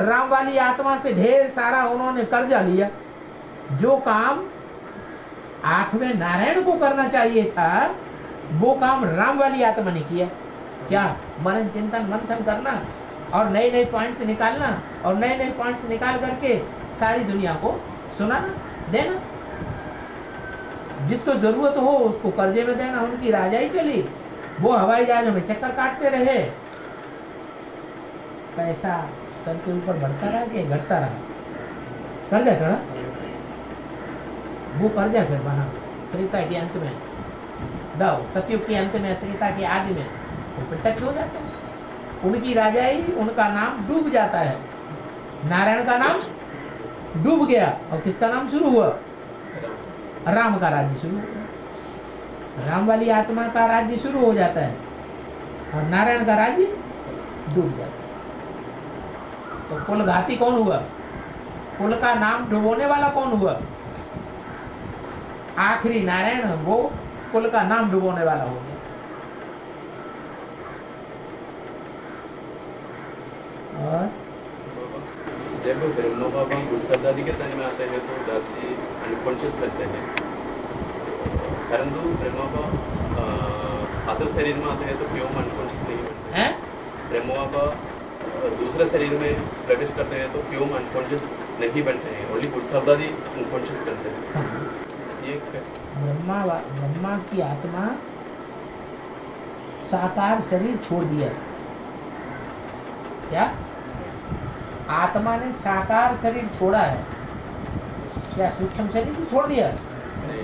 राम वाली आत्मा से ढेर सारा उन्होंने कर्जा लिया। जो काम आठवें नारायण को करना चाहिए था वो काम राम वाली आत्मा ने किया। क्या? मनन चिंतन मंथन करना और नए नए पॉइंट्स निकालना और नए नए पॉइंट्स निकाल करके सारी दुनिया को सुनाना, देना। जिसको जरूरत हो उसको कर्जे में देना। उनकी राजाई चली, वो हवाई जहाजों में चक्कर काटते रहे, पैसा सर के ऊपर बढ़ता रहा कि घटता रहा? कर्जा चढ़ा, वो कर्जा फिर वहां त्रेता के अंत में, सतयुग के अंत में, त्रेता के आदि में वो प्रत्यक्ष हो जाता है। उनकी राजाई, उनका नाम डूब जाता है। नारायण का नाम डूब गया और किसका नाम शुरू हुआ? राम का राज्य शुरू हुआ। राम वाली आत्मा का राज्य शुरू हो जाता है और नारायण का राज्य डूब जाता है। तो कुल घाती कौन हुआ? कुल का नाम डुबोने वाला कौन हुआ? आखिरी नारायण, वो कुल का नाम डुबोने वाला हो गया। और
जब ब्रह्मा बाबा गुरुसाहिब दादी के तन में आते हैं तो दादी अनकॉन्शियस करते हैं, परंतु ब्रह्मा बाबा आतर शरीर में आते हैं तो क्यों अनकॉन्शियस नहीं बनते हैं? ब्रह्मा बाबा दूसरे शरीर में प्रवेश करते हैं तो क्यों अनकॉन्शियस नहीं बनते हैं? ओनली गुरुसाहिब दादी अनकॉन्शियस करते हैं।
हाँ।
ये
ब्रह्मा की आत्मा साकार शरीर छोड़ दिया। क्या? आत्मा ने साकार शरीर छोड़ा है। क्या सूक्ष्म शरीर भी छोड़ दिया?
नहीं।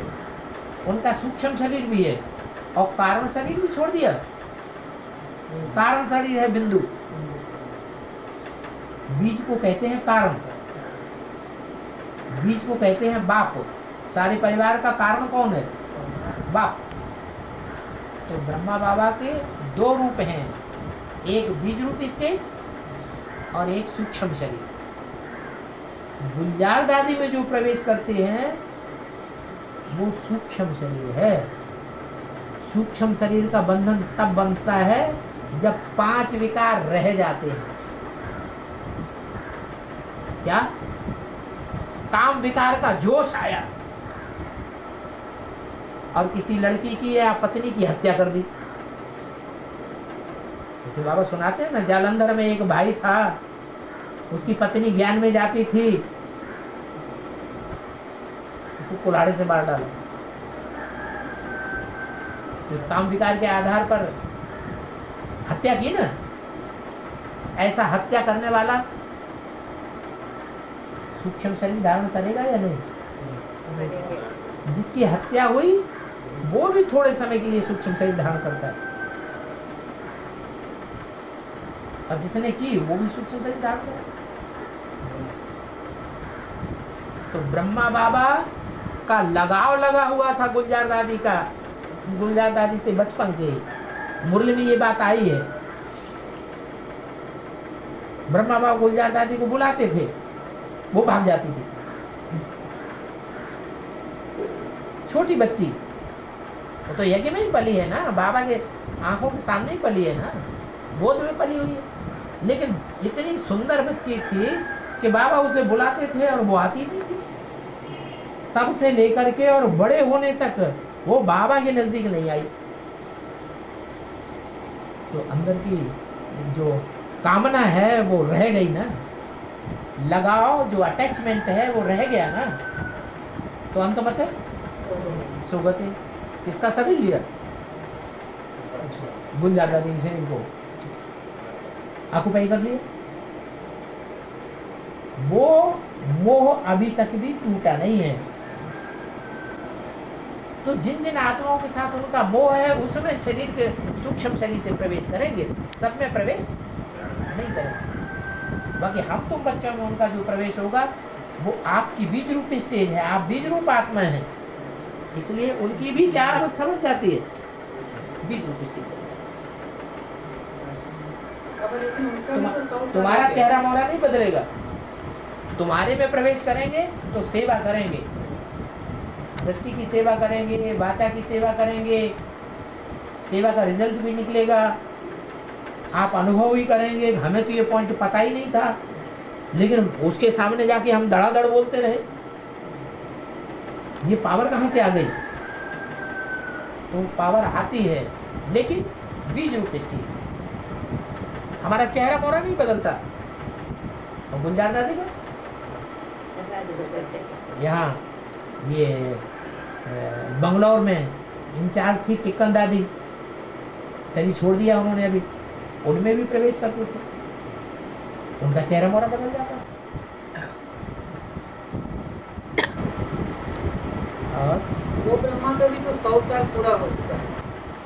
उनका सूक्ष्म शरीर भी है और कारण शरीर भी छोड़ दिया। कारण शरीर है बिंदु, बीज को कहते हैं कारण, बीज को कहते हैं बाप। सारे परिवार का कारण कौन है? बाप। तो ब्रह्मा बाबा के दो रूप हैं, एक बीज रूप स्टेज और एक सूक्ष्म शरीर। गुलजार दादी में जो प्रवेश करते हैं वो सूक्ष्म शरीर है। सूक्ष्म शरीर का बंधन तब बनता है जब 5 विकार रह जाते हैं। क्या? काम विकार का जोश आया और किसी लड़की की या पत्नी की हत्या कर दी। जैसे बाबा सुनाते हैं ना, जालंधर में एक भाई था, उसकी पत्नी ज्ञान में जाती थी, उसको कुल्हाड़े से मार डाला। तो काम विकार के आधार पर हत्या की ना। ऐसा हत्या करने वाला सूक्ष्म शरीर धारण करेगा या नहीं? जिसकी हत्या हुई वो भी थोड़े समय के लिए सूक्ष्म शरीर धारण करता है और जिसने की वो भी सूक्ष्म शरीर धारण करता है। तो ब्रह्मा बाबा का लगाव लगा हुआ था गुलजार दादी का, गुलजार दादी से बचपन से ही। मुरली में ये बात आई है ब्रह्मा बाबा गुलजार दादी को बुलाते थे, वो भाग जाती थी। छोटी बच्ची, वो तो यज्ञ में ही पली है ना, बाबा के आंखों के सामने ही पली है ना, गोद में पली हुई है। लेकिन इतनी सुंदर बच्ची थी कि बाबा उसे बुलाते थे और वो आती नहीं थी। तब से लेकर के और बड़े होने तक वो बाबा के नजदीक नहीं आई। तो अंदर की जो कामना है वो रह गई ना, लगाव जो अटैचमेंट है वो रह गया ना। तो अंत मत सुगति किसका शरीर लिया? गुलजार दादी के शरीर को ऑक्युपाई कर लिया। वो मोह अभी तक भी टूटा नहीं है। तो जिन जिन आत्माओं के साथ उनका मोह है उसमें शरीर के सूक्ष्म शरीर से प्रवेश करेंगे, सब में प्रवेश नहीं करेंगे। बाकी हम तुम बच्चों में उनका जो प्रवेश होगा वो आपकी बीज रूप स्टेज है, आप बीज रूप आत्मा है, इसलिए उनकी भी क्या अवस्था बन जाती है, बीज रूप स्टेज। तुम्हारा चेहरा मोहरा नहीं बदलेगा, तुम्हारे में प्रवेश करेंगे तो सेवा करेंगे, दृष्टि की सेवा करेंगे, वाचा की सेवा करेंगे, सेवा का रिजल्ट भी निकलेगा, आप अनुभव ही करेंगे। हमें तो ये पॉइंट पता ही नहीं था, लेकिन उसके सामने जाके हम धड़ाधड़ बोलते रहे। ये पावर कहाँ से आ गई? तो पावर आती है, लेकिन बीज रूप स्थिति। हमारा चेहरा मोहरा नहीं बदलता। और गुलजार दादी का यहाँ ये बंगलौर में इंचार्ज थी टिक्कन दादी, शरीर छोड़ दिया उन्होंने अभी, उनमें भी प्रवेश करते थे, उनका चेहरा मोहरा बदल जाता। और
वो ब्रह्मा का भी तो 100 साल पूरा हो चुका है।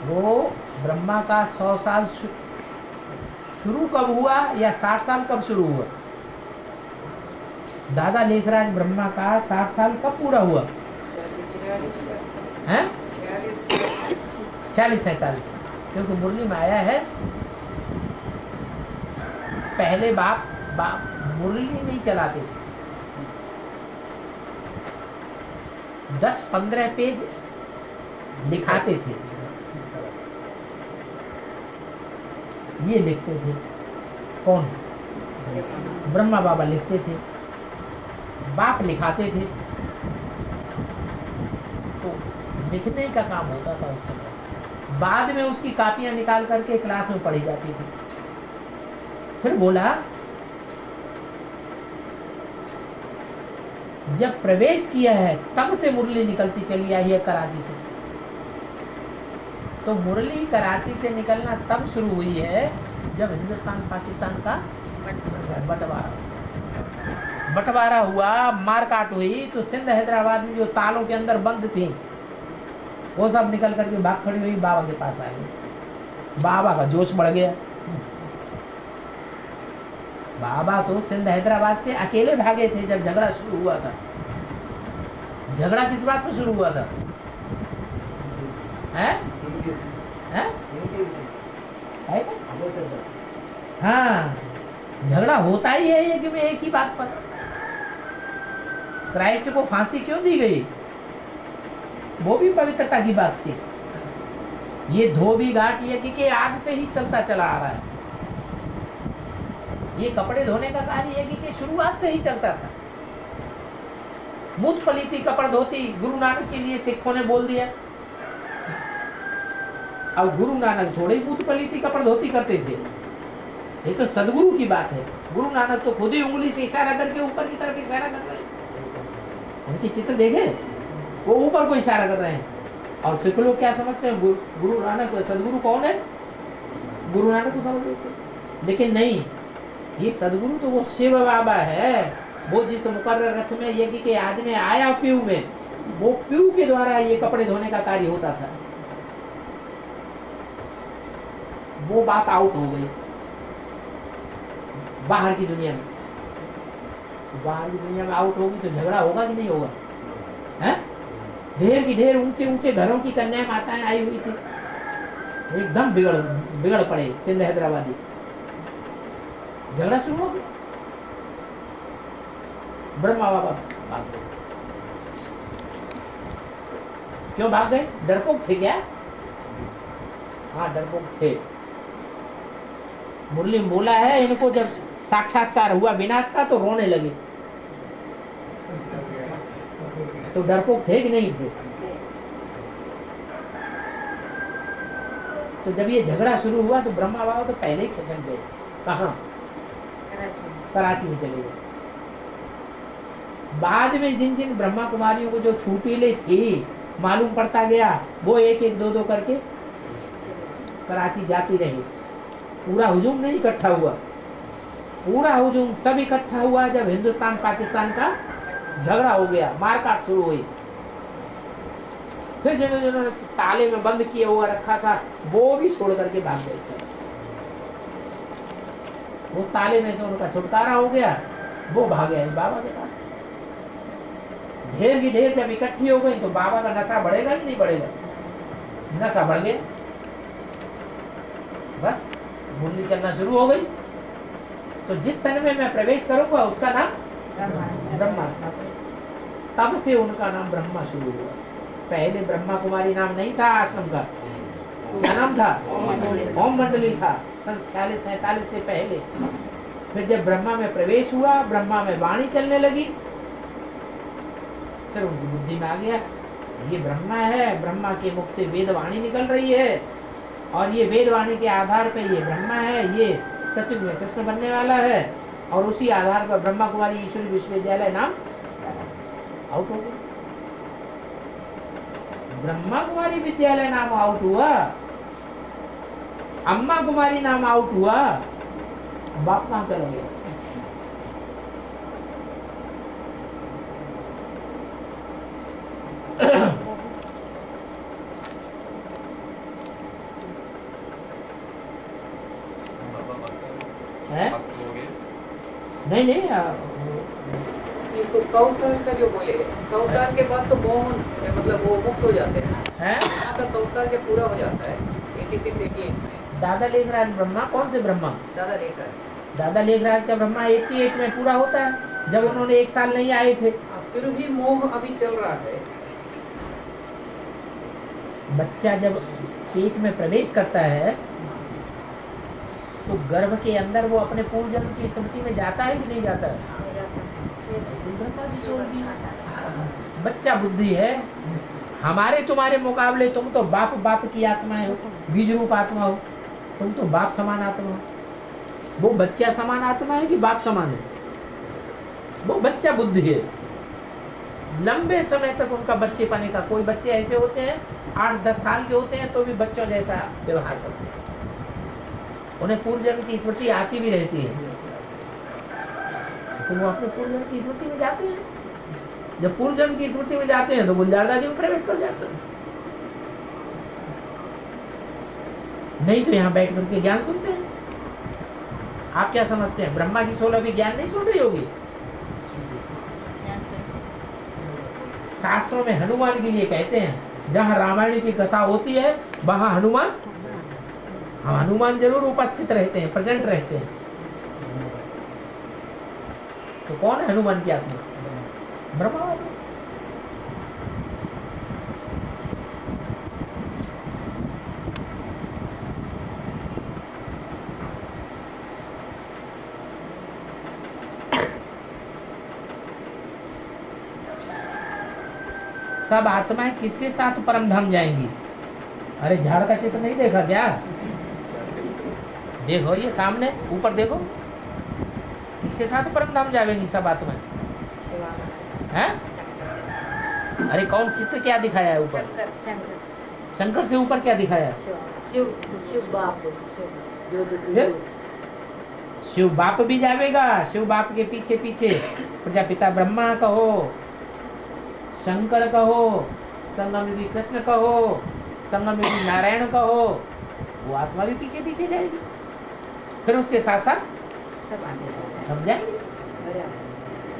वो ब्रह्मा का 100 साल शुरू कब हुआ या 60 साल कब शुरू हुआ? दादा लेखराज ब्रह्मा का 60 साल कब पूरा हुआ है? 46-47, क्योंकि मुरली में आया है पहले बाप मुरली नहीं चलाते थे, 10-15 पेज लिखाते थे, ये लिखते थे। कौन? ब्रह्मा बाबा लिखते थे, बाप लिखाते थे। तो लिखने का काम होता था उस समय, बाद में उसकी कापियां निकाल करके क्लास में पढ़ी जाती थी। फिर बोला जब प्रवेश किया है तब से मुरली निकलती चली आई है कराची से। तो मुरली कराची से निकलना तब शुरू हुई है जब हिंदुस्तान पाकिस्तान का बंटवारा हुआ, मारकाट हुई, तो सिंध हैदराबाद में जो तालों के अंदर बंद थी वो सब निकल करके भाग खड़ी हुई, बाबा के पास आ गई। बाबा का जोश बढ़ गया। बाबा तो सिंध हैदराबाद से अकेले भागे थे जब झगड़ा शुरू हुआ था। झगड़ा किस बात पे शुरू हुआ था? हैं? हाँ, झगड़ा होता ही है ये कि मैं एक ही बात पर। क्राइस्ट को फांसी क्यों दी गई? वो भी पवित्रता की बात थी। ये धोबी घाट यज्ञ के आग से ही चलता चला आ रहा है। ये कपड़े धोने का कार्य यज्ञ के शुरुआत से ही चलता था। मूत पलीती कपड़ धोती गुरु नानक के लिए सिखों ने बोल दिया। अब गुरु नानक थोड़े ही मूत पलीती कपड़ धोती करते थे, ये तो सदगुरु की बात है। गुरु नानक तो खुद ही उंगली से इशारा करके ऊपर की तरफ इशारा कर रहे हैं। उनकी चित्र देखे, वो ऊपर को इशारा कर रहे हैं। और सिख लोग क्या समझते हैं? गुरु नानक सदगुरु कौन है? गुरु नानक को समझ लेते, लेकिन नहीं, ये सदगुरु तो वो शिव बाबा है। वो जिस मुकर्रर रथ में यज्ञ के आदि में आया पीऊ में, वो पीऊ के द्वारा ये कपड़े धोने का कार्य होता था। वो बात आउट हो गई बाहर की दुनिया में। बाहर की दुनिया में आउट होगी तो झगड़ा होगा कि नहीं होगा? हैं? ढेर की ढेर ऊंचे ऊंचे घरों की कन्याएं माताएं आई हुई थी, एकदम बिगड़ पड़े सिंध हैदराबादी। झगड़ा शुरू हो गया, ब्रह्मा बाबा भाग गए। क्यों भाग गए? डरपोक थे क्या? हाँ डरपोक थे। मुरली में बोला है इनको जब साक्षात्कार हुआ विनाश का तो रोने लगे। तो डरपोक थे कि नहीं थे? तो जब ये झगड़ा शुरू हुआ तो ब्रह्मा बाबा तो पहले ही खिसक गए। कहाँ? कराची में चले गए। बाद में जिन जिन ब्रह्मा कुमारियों को जो छूटीले थी मालूम पड़ता गया वो एक एक दो दो करके कराची जाती रही। पूरा हुजूम नहीं इकट्ठा हुआ। पूरा हुजूम तब इकट्ठा हुआ जब हिंदुस्तान पाकिस्तान का झगड़ा हो गया, मारकाट शुरू हुई। फिर जिन्होंने ताले में बंद किया हुआ रखा था वो भी छोड़ करके भाग गए सब। वो ताले में से उनका छुटकारा हो गया, वो भाग गए बाबा के पास। ढेर की ढेर जब इकट्ठी हो गई तो बाबा का नशा बढ़ेगा कि नहीं बढ़ेगा? नशा बढ़ गया, बस मुरली चलना शुरू हो गई। तो जिस तन में मैं प्रवेश करूंगा उसका नाम ब्रह्मा। तब से उनका नाम ब्रह्मा शुरू हुआ। पहले ब्रह्मा कुमारी नाम नहीं था आश्रम का। क्या नाम था? ओम मंडली था। सन 46-47 से पहले। फिर जब ब्रह्मा में प्रवेश हुआ, ब्रह्मा में वाणी चलने लगी, फिर उनकी बुद्धि में आ गया ये ब्रह्मा है, ब्रह्मा के मुख से वेद वाणी निकल रही है और ये वेद वाणी के आधार पे ये ब्रह्मा है, ये सतयुग में कृष्ण बनने वाला है। और उसी आधार पर ब्रह्मा कुमारी ईश्वरी विश्वविद्यालय नाम आउट हो गया। ब्रह्मा कुमारी विद्यालय नाम आउट हुआ, अम्मा कुमारी नाम आउट हुआ, बाप कहां चला गया? है? नहीं नहीं
ये तो 100 साल का जो बोले 100 साल के बाद तो मौन मतलब वो मुक्त हो जाते हैं।
है?
यहाँ का 100 साल के पूरा हो जाता है 86-88 में।
दादा लेख रहा है ब्रह्मा, कौन से ब्रह्मा?
दादा लेख रहा है।
दादा लेख रहा है का ब्रह्मा 88 में पूरा होता है, जब उन्होंने 1 साल नहीं आए थे।
फिर भी मोह अभी चल रहा है।
बच्चा जब पेट में प्रवेश करता है तो गर्भ के अंदर वो अपने पूर्व जन्म की स्मृति में जाता है कि नहीं जाता है? ऐसे ही ब्रह्मा जी सोच भी बच्चा बुद्धि है। हमारे तुम्हारे मुकाबले तुम तो बाप बाप की आत्माएं हो, बीज रूप आत्मा हो। तुम तो बाप समान आत्मा हो। वो बच्चा समान आत्मा है कि बाप समान है? वो बच्चा बुद्धि है। लंबे समय तक उनका बच्चे पाने का, कोई बच्चे ऐसे होते हैं 8-10 साल के होते हैं तो भी बच्चों जैसा व्यवहार करते हैं। उन्हें पूर्व जन्म की स्मृति आती भी रहती है, इसलिए वो अपने पूर्व जन्म की स्मृति में जाते हैं। जब पूर्व जन्म की स्मृति में जाते हैं तो गुलजार दादी में प्रवेश कर जाते हैं। नहीं तो यहाँ बैठ करके ज्ञान सुनते हैं। आप क्या समझते हैं ब्रह्मा की 16वीं ज्ञान नहीं सुन रही होगी? शास्त्रों में हनुमान के लिए कहते हैं जहाँ रामायण की कथा होती है वहाँ हनुमान, हाँ हनुमान जरूर उपस्थित रहते हैं, प्रेजेंट रहते हैं। तो कौन है हनुमान की आत्मा? ब्रह्मा बाबा। सब आत्माएं किसके साथ परम धाम जाएंगी? अरे झाड़ का चित्र नहीं देखा क्या? देखो ये सामने ऊपर देखो, किसके साथ परम धाम जाएंगी सब आत्माएं? हैं? अरे कौन चित्र क्या दिखाया है ऊपर? शंकर से ऊपर क्या दिखाया है? शिव बाप भी जाएगा। शिव बाप के पीछे पीछे प्रजापिता ब्रह्मा कहो, शंकर कहो, संगम युगी कृष्ण कहो, संगम युगी नारायण कहो, वो आत्मा भी पीछे पीछे जाएगी। फिर उसके साथ साथ सब जाएंगे।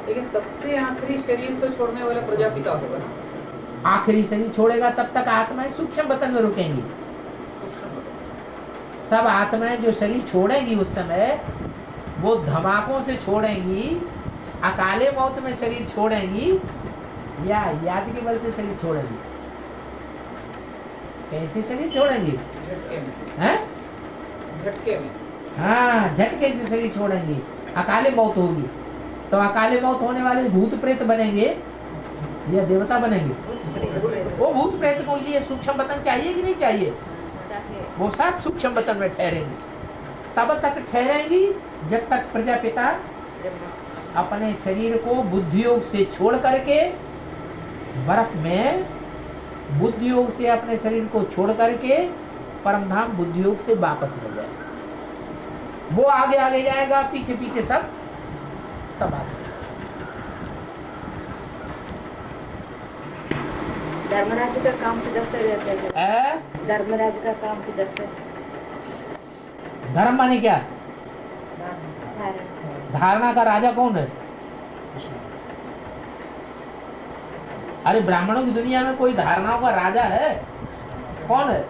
लेकिन सबसे आखिरी शरीर तो छोड़ने वाला प्रजापिता होगा ना।
आखिरी शरीर छोड़ेगा तब तक आत्माएं सूक्ष्म बतन में रुकेंगी। सब आत्माएं जो शरीर छोड़ेगी उस समय वो धमाकों से छोड़ेंगी, अकाले मौत में शरीर छोड़ेंगी, या याद के बल से शरीर छोड़ेंगी? कैसे शरीर छोड़ेंगी?
झटके में,
हैं?
झटके में।
हाँ, झटके से शरीर छोड़ेंगी। अकाले मौत होगी तो अकाले मौत होने वाले भूत प्रेत बनेंगे या देवता बनेंगे? वो भूत प्रेत को लिए सूक्ष्म बतन चाहिए कि नहीं चाहिए? वो सब सूक्ष्म बतन में ठहरेंगे। तब तक ठहरेंगी जब तक प्रजापिता अपने शरीर को बुद्धि योग से छोड़ करके बर्फ में बुद्धि योग से अपने शरीर को छोड़ करके परमधाम बुद्धि योग से वापस ले जाए। वो आगे आगे जाएगा, पीछे पीछे सब आगे।
धर्मराज का काम किधर से रहता है? धर्मराज का काम किधर से?
धर्म माने क्या?
धारण।
धारणा का राजा कौन है? अरे ब्राह्मणों की दुनिया में कोई धारणाओं का राजा है? कौन है?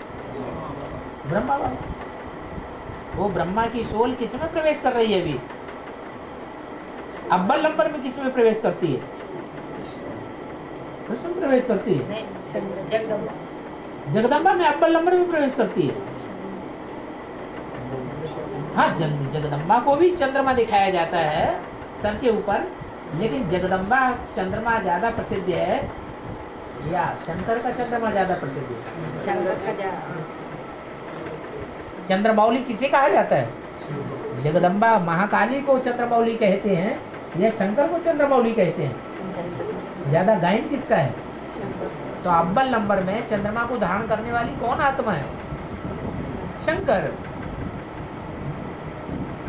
ब्रह्मा बाबा। वो ब्रह्मा की सोल किस में प्रवेश कर रही है अभी? अव्वल नंबर में किस में प्रवेश करती है? कृष्ण में प्रवेश करती है। जगदम्बा में अव्वल नंबर में प्रवेश करती है। हाँ, जगदम्बा को भी चंद्रमा दिखाया जाता है सर के ऊपर, लेकिन जगदम्बा चंद्रमा ज्यादा प्रसिद्ध है या शंकर का चंद्रमा ज्यादा प्रसिद्ध है?
शंकर का
चंद्रमौली किसे कहा जाता है? जगदम्बा महाकाली को चंद्रमौली कहते हैं या शंकर को चंद्रमौली कहते हैं? ज्यादा गायन किसका है? तो अव्वल नंबर में चंद्रमा को धारण करने वाली कौन आत्मा है? शंकर।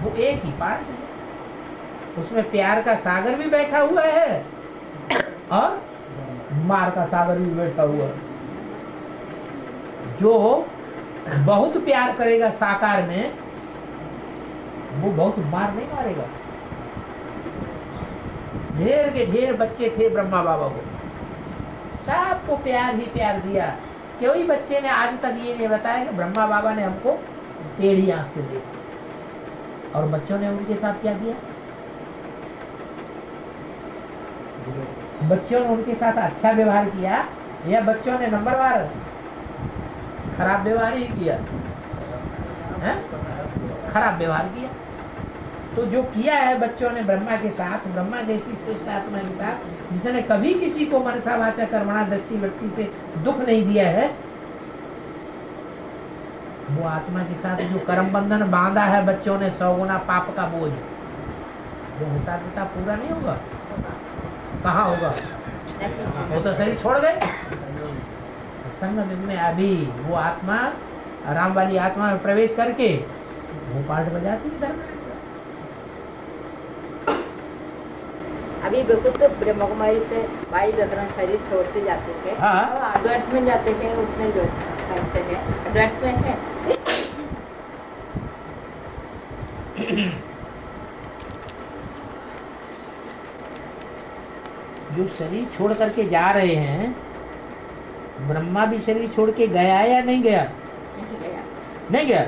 वो एक ही पार्ट है, उसमें प्यार का सागर भी बैठा हुआ है और मार का सागर भी बैठा हुआ है। जो बहुत प्यार करेगा साकार में, वो बहुत मार नहीं मारेगा। ढेर के ढेर बच्चे थे ब्रह्मा बाबा को, सबको प्यार ही प्यार दिया। कोई बच्चे ने आज तक ये नहीं बताया कि ब्रह्मा बाबा ने हमको टेढ़ी आंख से देखा। और बच्चों ने उनके साथ क्या किया? बच्चों ने उनके साथ अच्छा व्यवहार किया या बच्चों ने नंबरवार खराब व्यवहार ही किया? है? खराब व्यवहार किया। तो जो किया है बच्चों ने ब्रह्मा के साथ, ब्रह्मा जैसी श्रेष्ठ आत्मा के साथ, जिसने कभी किसी को मनसा वाचा कर्मणा दृष्टि वृत्ति से दुख नहीं दिया है, वो आत्मा के साथ जो कर्म बंधन बांधा है बच्चों ने 100 गुना पाप का बोझ, वो हिसाब किताब पूरा नहीं होगा। कहाँ होगा? वो तो शरीर छोड़ गए। संगम में अभी वो आत्मा राम वाली आत्मा में प्रवेश करके वो पार्ट बजाती है धर्म।
अभी बिल्कुल तो ब्रह्मा कुमारी से भाई व्याकरण शरीर छोड़ते जाते थे।
हाँ।
एडवर्ड्स में जाते हैं, उसमें कैसे है? एडवर्ड्स में है।
जो शरीर छोड़ करके जा रहे हैं, ब्रह्मा भी शरीर छोड़ के गया या नहीं गया?
नहीं गया।
नहीं गया।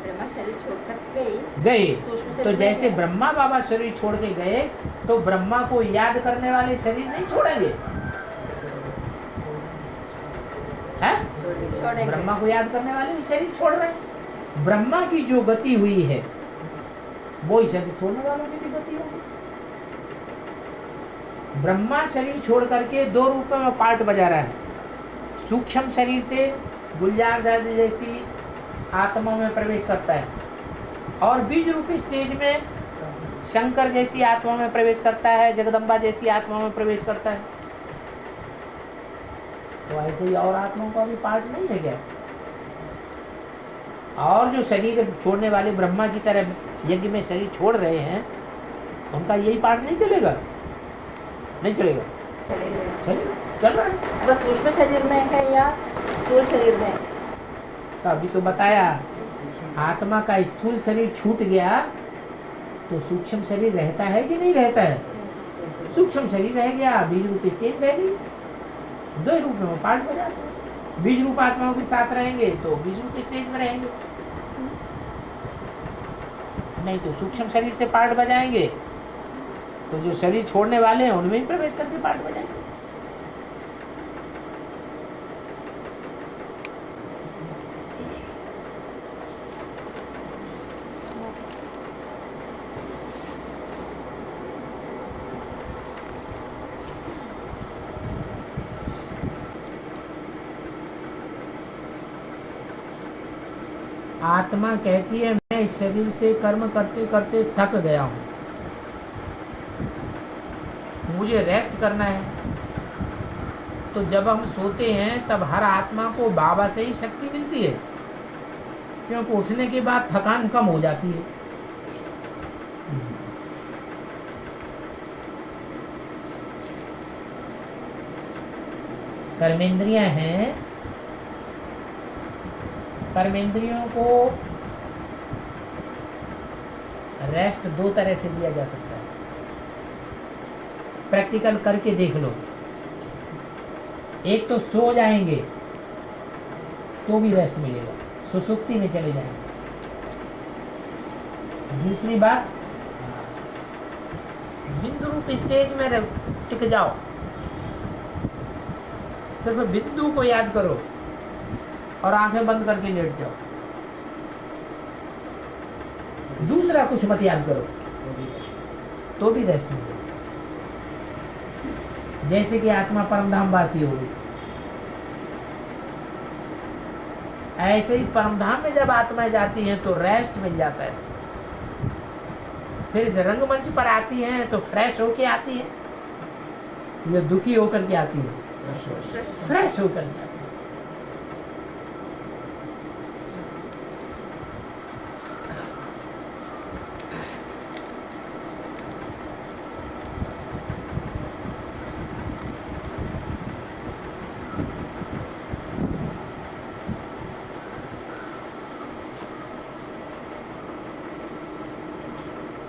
ब्रह्मा शरीर छोड़कर
गए।
सूक्ष्म
तो
शरीर
जैसे
में
ब्रह्मा बाबा शरीर छोड़ के गए तो ब्रह्मा को याद करने वाले शरीर नहीं छोड़ेंगे? हैं?
छोड़ेंगे।
ब्रह्मा को याद करने वाले भी शरीर छोड़ रहे हैं। ब्रह्मा की जो गति हुई है वो ही शरीर छोड़ने वालों की भी गति होगी। ब्रह्मा शरीर छोड़ करके 2 रूपों में पार्ट बजा रहा है। सूक्ष्म शरीर से गुलजार दादी जैसी आत्मा में प्रवेश करता है और बीज रूपी स्टेज में शंकर जैसी आत्मा में प्रवेश करता है, जगदम्बा जैसी आत्मा में प्रवेश करता है। तो ऐसे ही और आत्माओं का भी पार्ट नहीं है क्या? और जो शरीर छोड़ने वाले ब्रह्मा की तरह यज्ञ में शरीर छोड़ रहे हैं, उनका यही पार्ट नहीं चलेगा? नहीं चलेगा?
चलेगा।
चल रहा है।
बस सूक्ष्म शरीर में है या स्थूल शरीर में?
अभी तो बताया, आत्मा का स्थूल शरीर छूट गया तो सूक्ष्म शरीर रहता है कि नहीं रहता है? सूक्ष्म शरीर रह गया, बीज रूप स्टेज रह गई। 2 रूप में पार्ट बजा दो। बीज रूप आत्माओं के साथ रहेंगे तो बीज रूप स्टेज में रहेंगे। नहीं तो सूक्ष्म शरीर से पार्ट बजाएंगे तो जो शरीर छोड़ने वाले हैं उनमें ही प्रवेश करके पार्ट बजाएंगे। आत्मा कहती है मैं इस शरीर से कर्म करते करते थक गया हूं, मुझे रेस्ट करना है। तो जब हम सोते हैं तब हर आत्मा को बाबा से ही शक्ति मिलती है, क्योंकि उठने के बाद थकान कम हो जाती है। कर्मेंद्रियां हैं, कर्मेंद्रियों को रेस्ट दो तरह से दिया जा सकता है, प्रैक्टिकल करके देख लो। एक तो सो जाएंगे तो भी रेस्ट मिलेगा, सुसुप्ति में चले जाएंगे। दूसरी बात, बिंदु रूप स्टेज में टिक जाओ, सिर्फ बिंदु को याद करो और आंखें बंद करके लेट जाओ, दूसरा कुछ मत याद करो, तो भी रेस्ट मिलेगा। जैसे कि आत्मा परमधाम वासी हो गई, ऐसे ही परमधाम में जब आत्माएं जाती हैं तो रेस्ट मिल जाता है। फिर इस रंगमंच पर आती हैं तो फ्रेश होके आती है, ये दुखी होकर के आती है, फ्रेश होकर के आती है।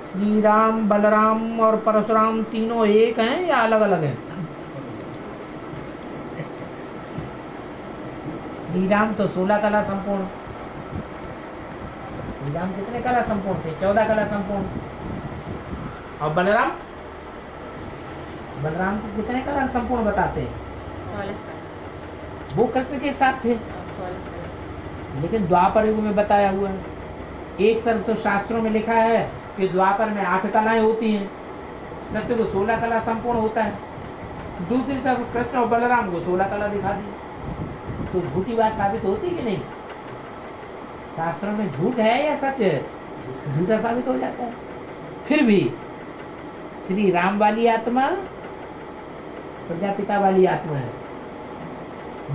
श्री राम, बलराम और परशुराम तीनों एक हैं या अलग अलग हैं? श्री राम तो 16 कला संपूर्ण, श्री राम कितने कला संपूर्ण थे? 14 कला संपूर्ण। और बलराम, बलराम को कितने कला संपूर्ण बताते हैं? वो कृष्ण के साथ थे, लेकिन द्वापर युग में बताया हुआ है। एक तरफ तो शास्त्रों में लिखा है कि द्वापर में 8 कलाएं होती हैं, सत्य को 16 कला संपूर्ण होता है। दूसरी तरफ कृष्ण और बलराम को 16 कला दिखा दी, तो झूठी बात साबित होती कि नहीं? शास्त्रों में झूठ है या सच है? झूठा साबित हो जाता है। फिर भी श्री राम वाली आत्मा प्रजापिता वाली आत्मा है,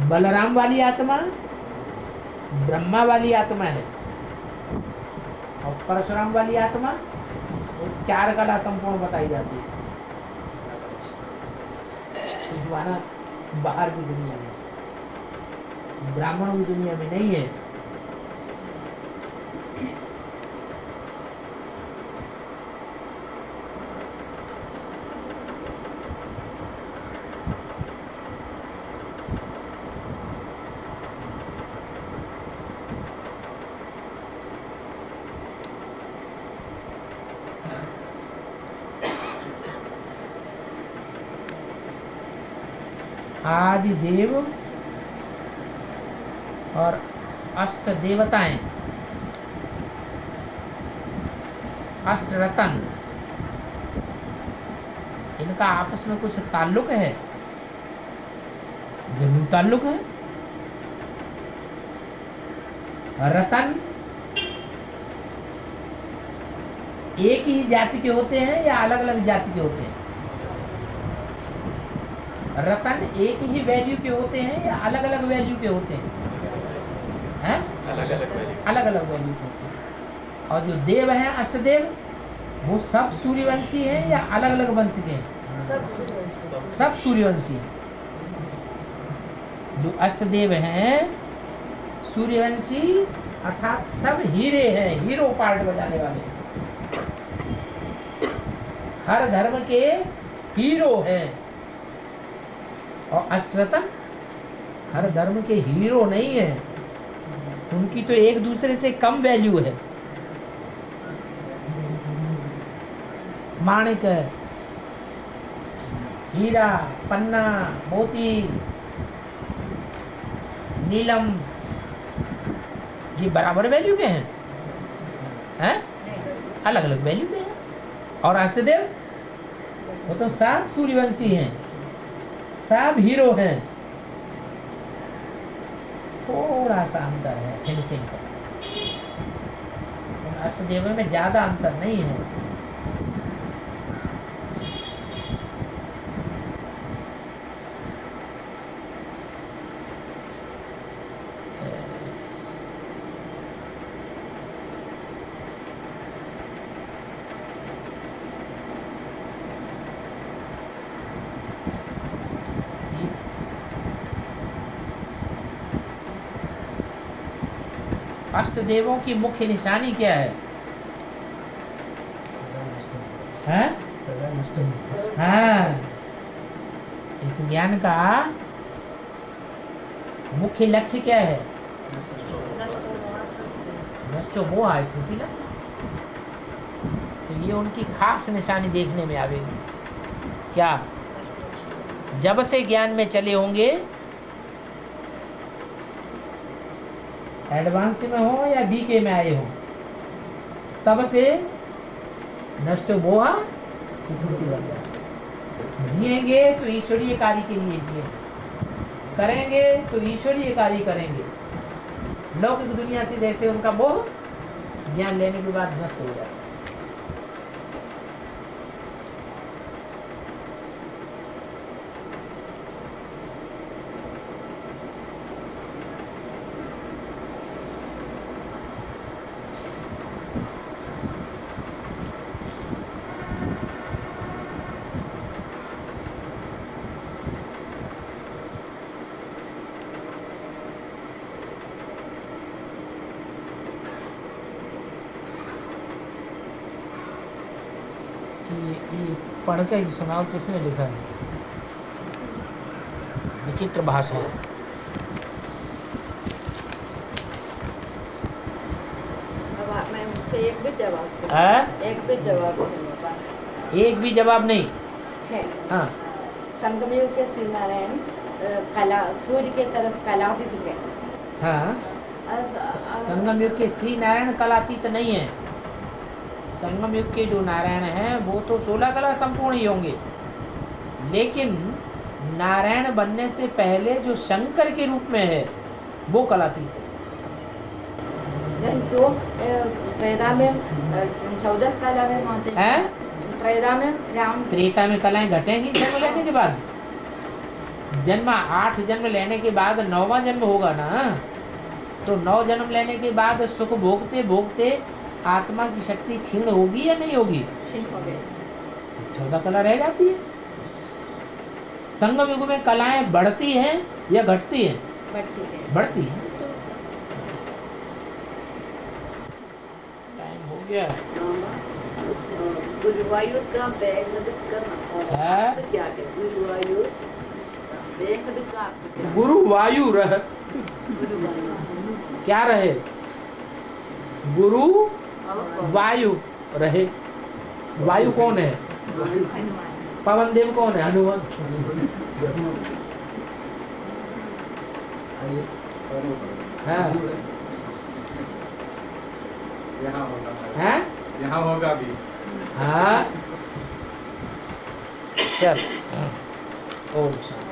बलराम वाली आत्मा ब्रह्मा वाली आत्मा है, और परशुराम वाली आत्मा वो 4 कला संपूर्ण बताई जाती है। विद्वाना बाहर की दुनिया में, ब्राह्मणों की दुनिया में नहीं है। आदि देव और अष्ट देवताएं, अष्ट रतन, इनका आपस में कुछ ताल्लुक है? जरूर ताल्लुक है। रतन एक ही जाति के होते हैं या अलग अलग जाति के होते हैं? रतन एक ही वैल्यू के होते हैं या अलग अलग वैल्यू के होते हैं?
अलग अलग वैल्यू,
अलग अलग वैल्यू के होते हैं। और जो देव हैं, अष्टदेव, वो सब सूर्यवंशी हैं या अलग अलग वंश के हैं? सब सूर्यवंशी हैं। जो अष्टदेव हैं सूर्यवंशी, अर्थात सब हीरे हैं, हीरो पार्ट बजाने वाले, हर धर्म के हीरो हैं। और अष्टरतन हर धर्म के हीरो नहीं है, उनकी तो एक दूसरे से कम वैल्यू है। माणिक, हीरा, पन्ना, मोती, नीलम, ये बराबर वैल्यू के हैं? अलग अलग वैल्यू के हैं। और अष्टदेव वो तो सब सूर्यवंशी हैं, सब हीरो हैं। थोड़ा सा अंतर है फिनिशिंग का, अष्टदेवों में ज्यादा अंतर नहीं है। अष्टदेवों की मुख्य निशानी क्या है? हैं? हाँ, इस ज्ञान का मुख्य लक्ष्य क्या है? नष्टो मोह स्मृति ना। तो ये उनकी खास निशानी देखने में आवेगी। क्या? जब से ज्ञान में चले होंगे, एडवांस में हो या बीके में आए हो, तब से नष्ट मोह स्मृति बन गया। जिएंगे तो ईश्वरीय कार्य के लिए जिए, करेंगे तो ईश्वरीय कार्य करेंगे। लौकिक दुनिया से जैसे उनका मोह ज्ञान लेने के बाद नष्ट हो जाए। ये पढ़ के सुनाओ, किसने लिखा है? विचित्र भाषा है।
अब मैं मुझसे एक भी जवाब दूँ। एक भी जवाब दूँगा।
एक भी जवाब नहीं
है।
हाँ,
संगमयुग के श्री नारायण कला सूर्य के तरफ कलातीत है।
हाँ, संगम युग के श्री नारायण कलातीत नहीं है। संगम युग के जो नारायण हैं वो तो 16 कला संपूर्ण ही होंगे, लेकिन नारायण बनने से पहले जो शंकर के रूप में है वो कलातीत है।
तो त्रेता में 14 कला में मानते हैं। त्रेता में राम,
त्रेता में कलाएं घटेंगी जन्म लेने के बाद। जन्म 8 जन्म लेने के बाद 9वां जन्म होगा ना, तो 9 जन्म लेने के बाद सुख भोगते भोगते आत्मा की शक्ति क्षीण होगी या नहीं होगी? 14 कला रह जाती है। संगम युग में कलाएं बढ़ती हैं या घटती हैं? बढ़ती हैं। टाइम हो गया।
गुरुवायूर का बेहद करना क्या है? गुरुवायूर बेहद का
गुरुवायु रह, क्या रहे? गुरु वायु रहे। वायु कौन है? पवन देव कौन है? हनुमान। हाँ,
यहाँ होगा भी।
हाँ, चल। ओम शांति।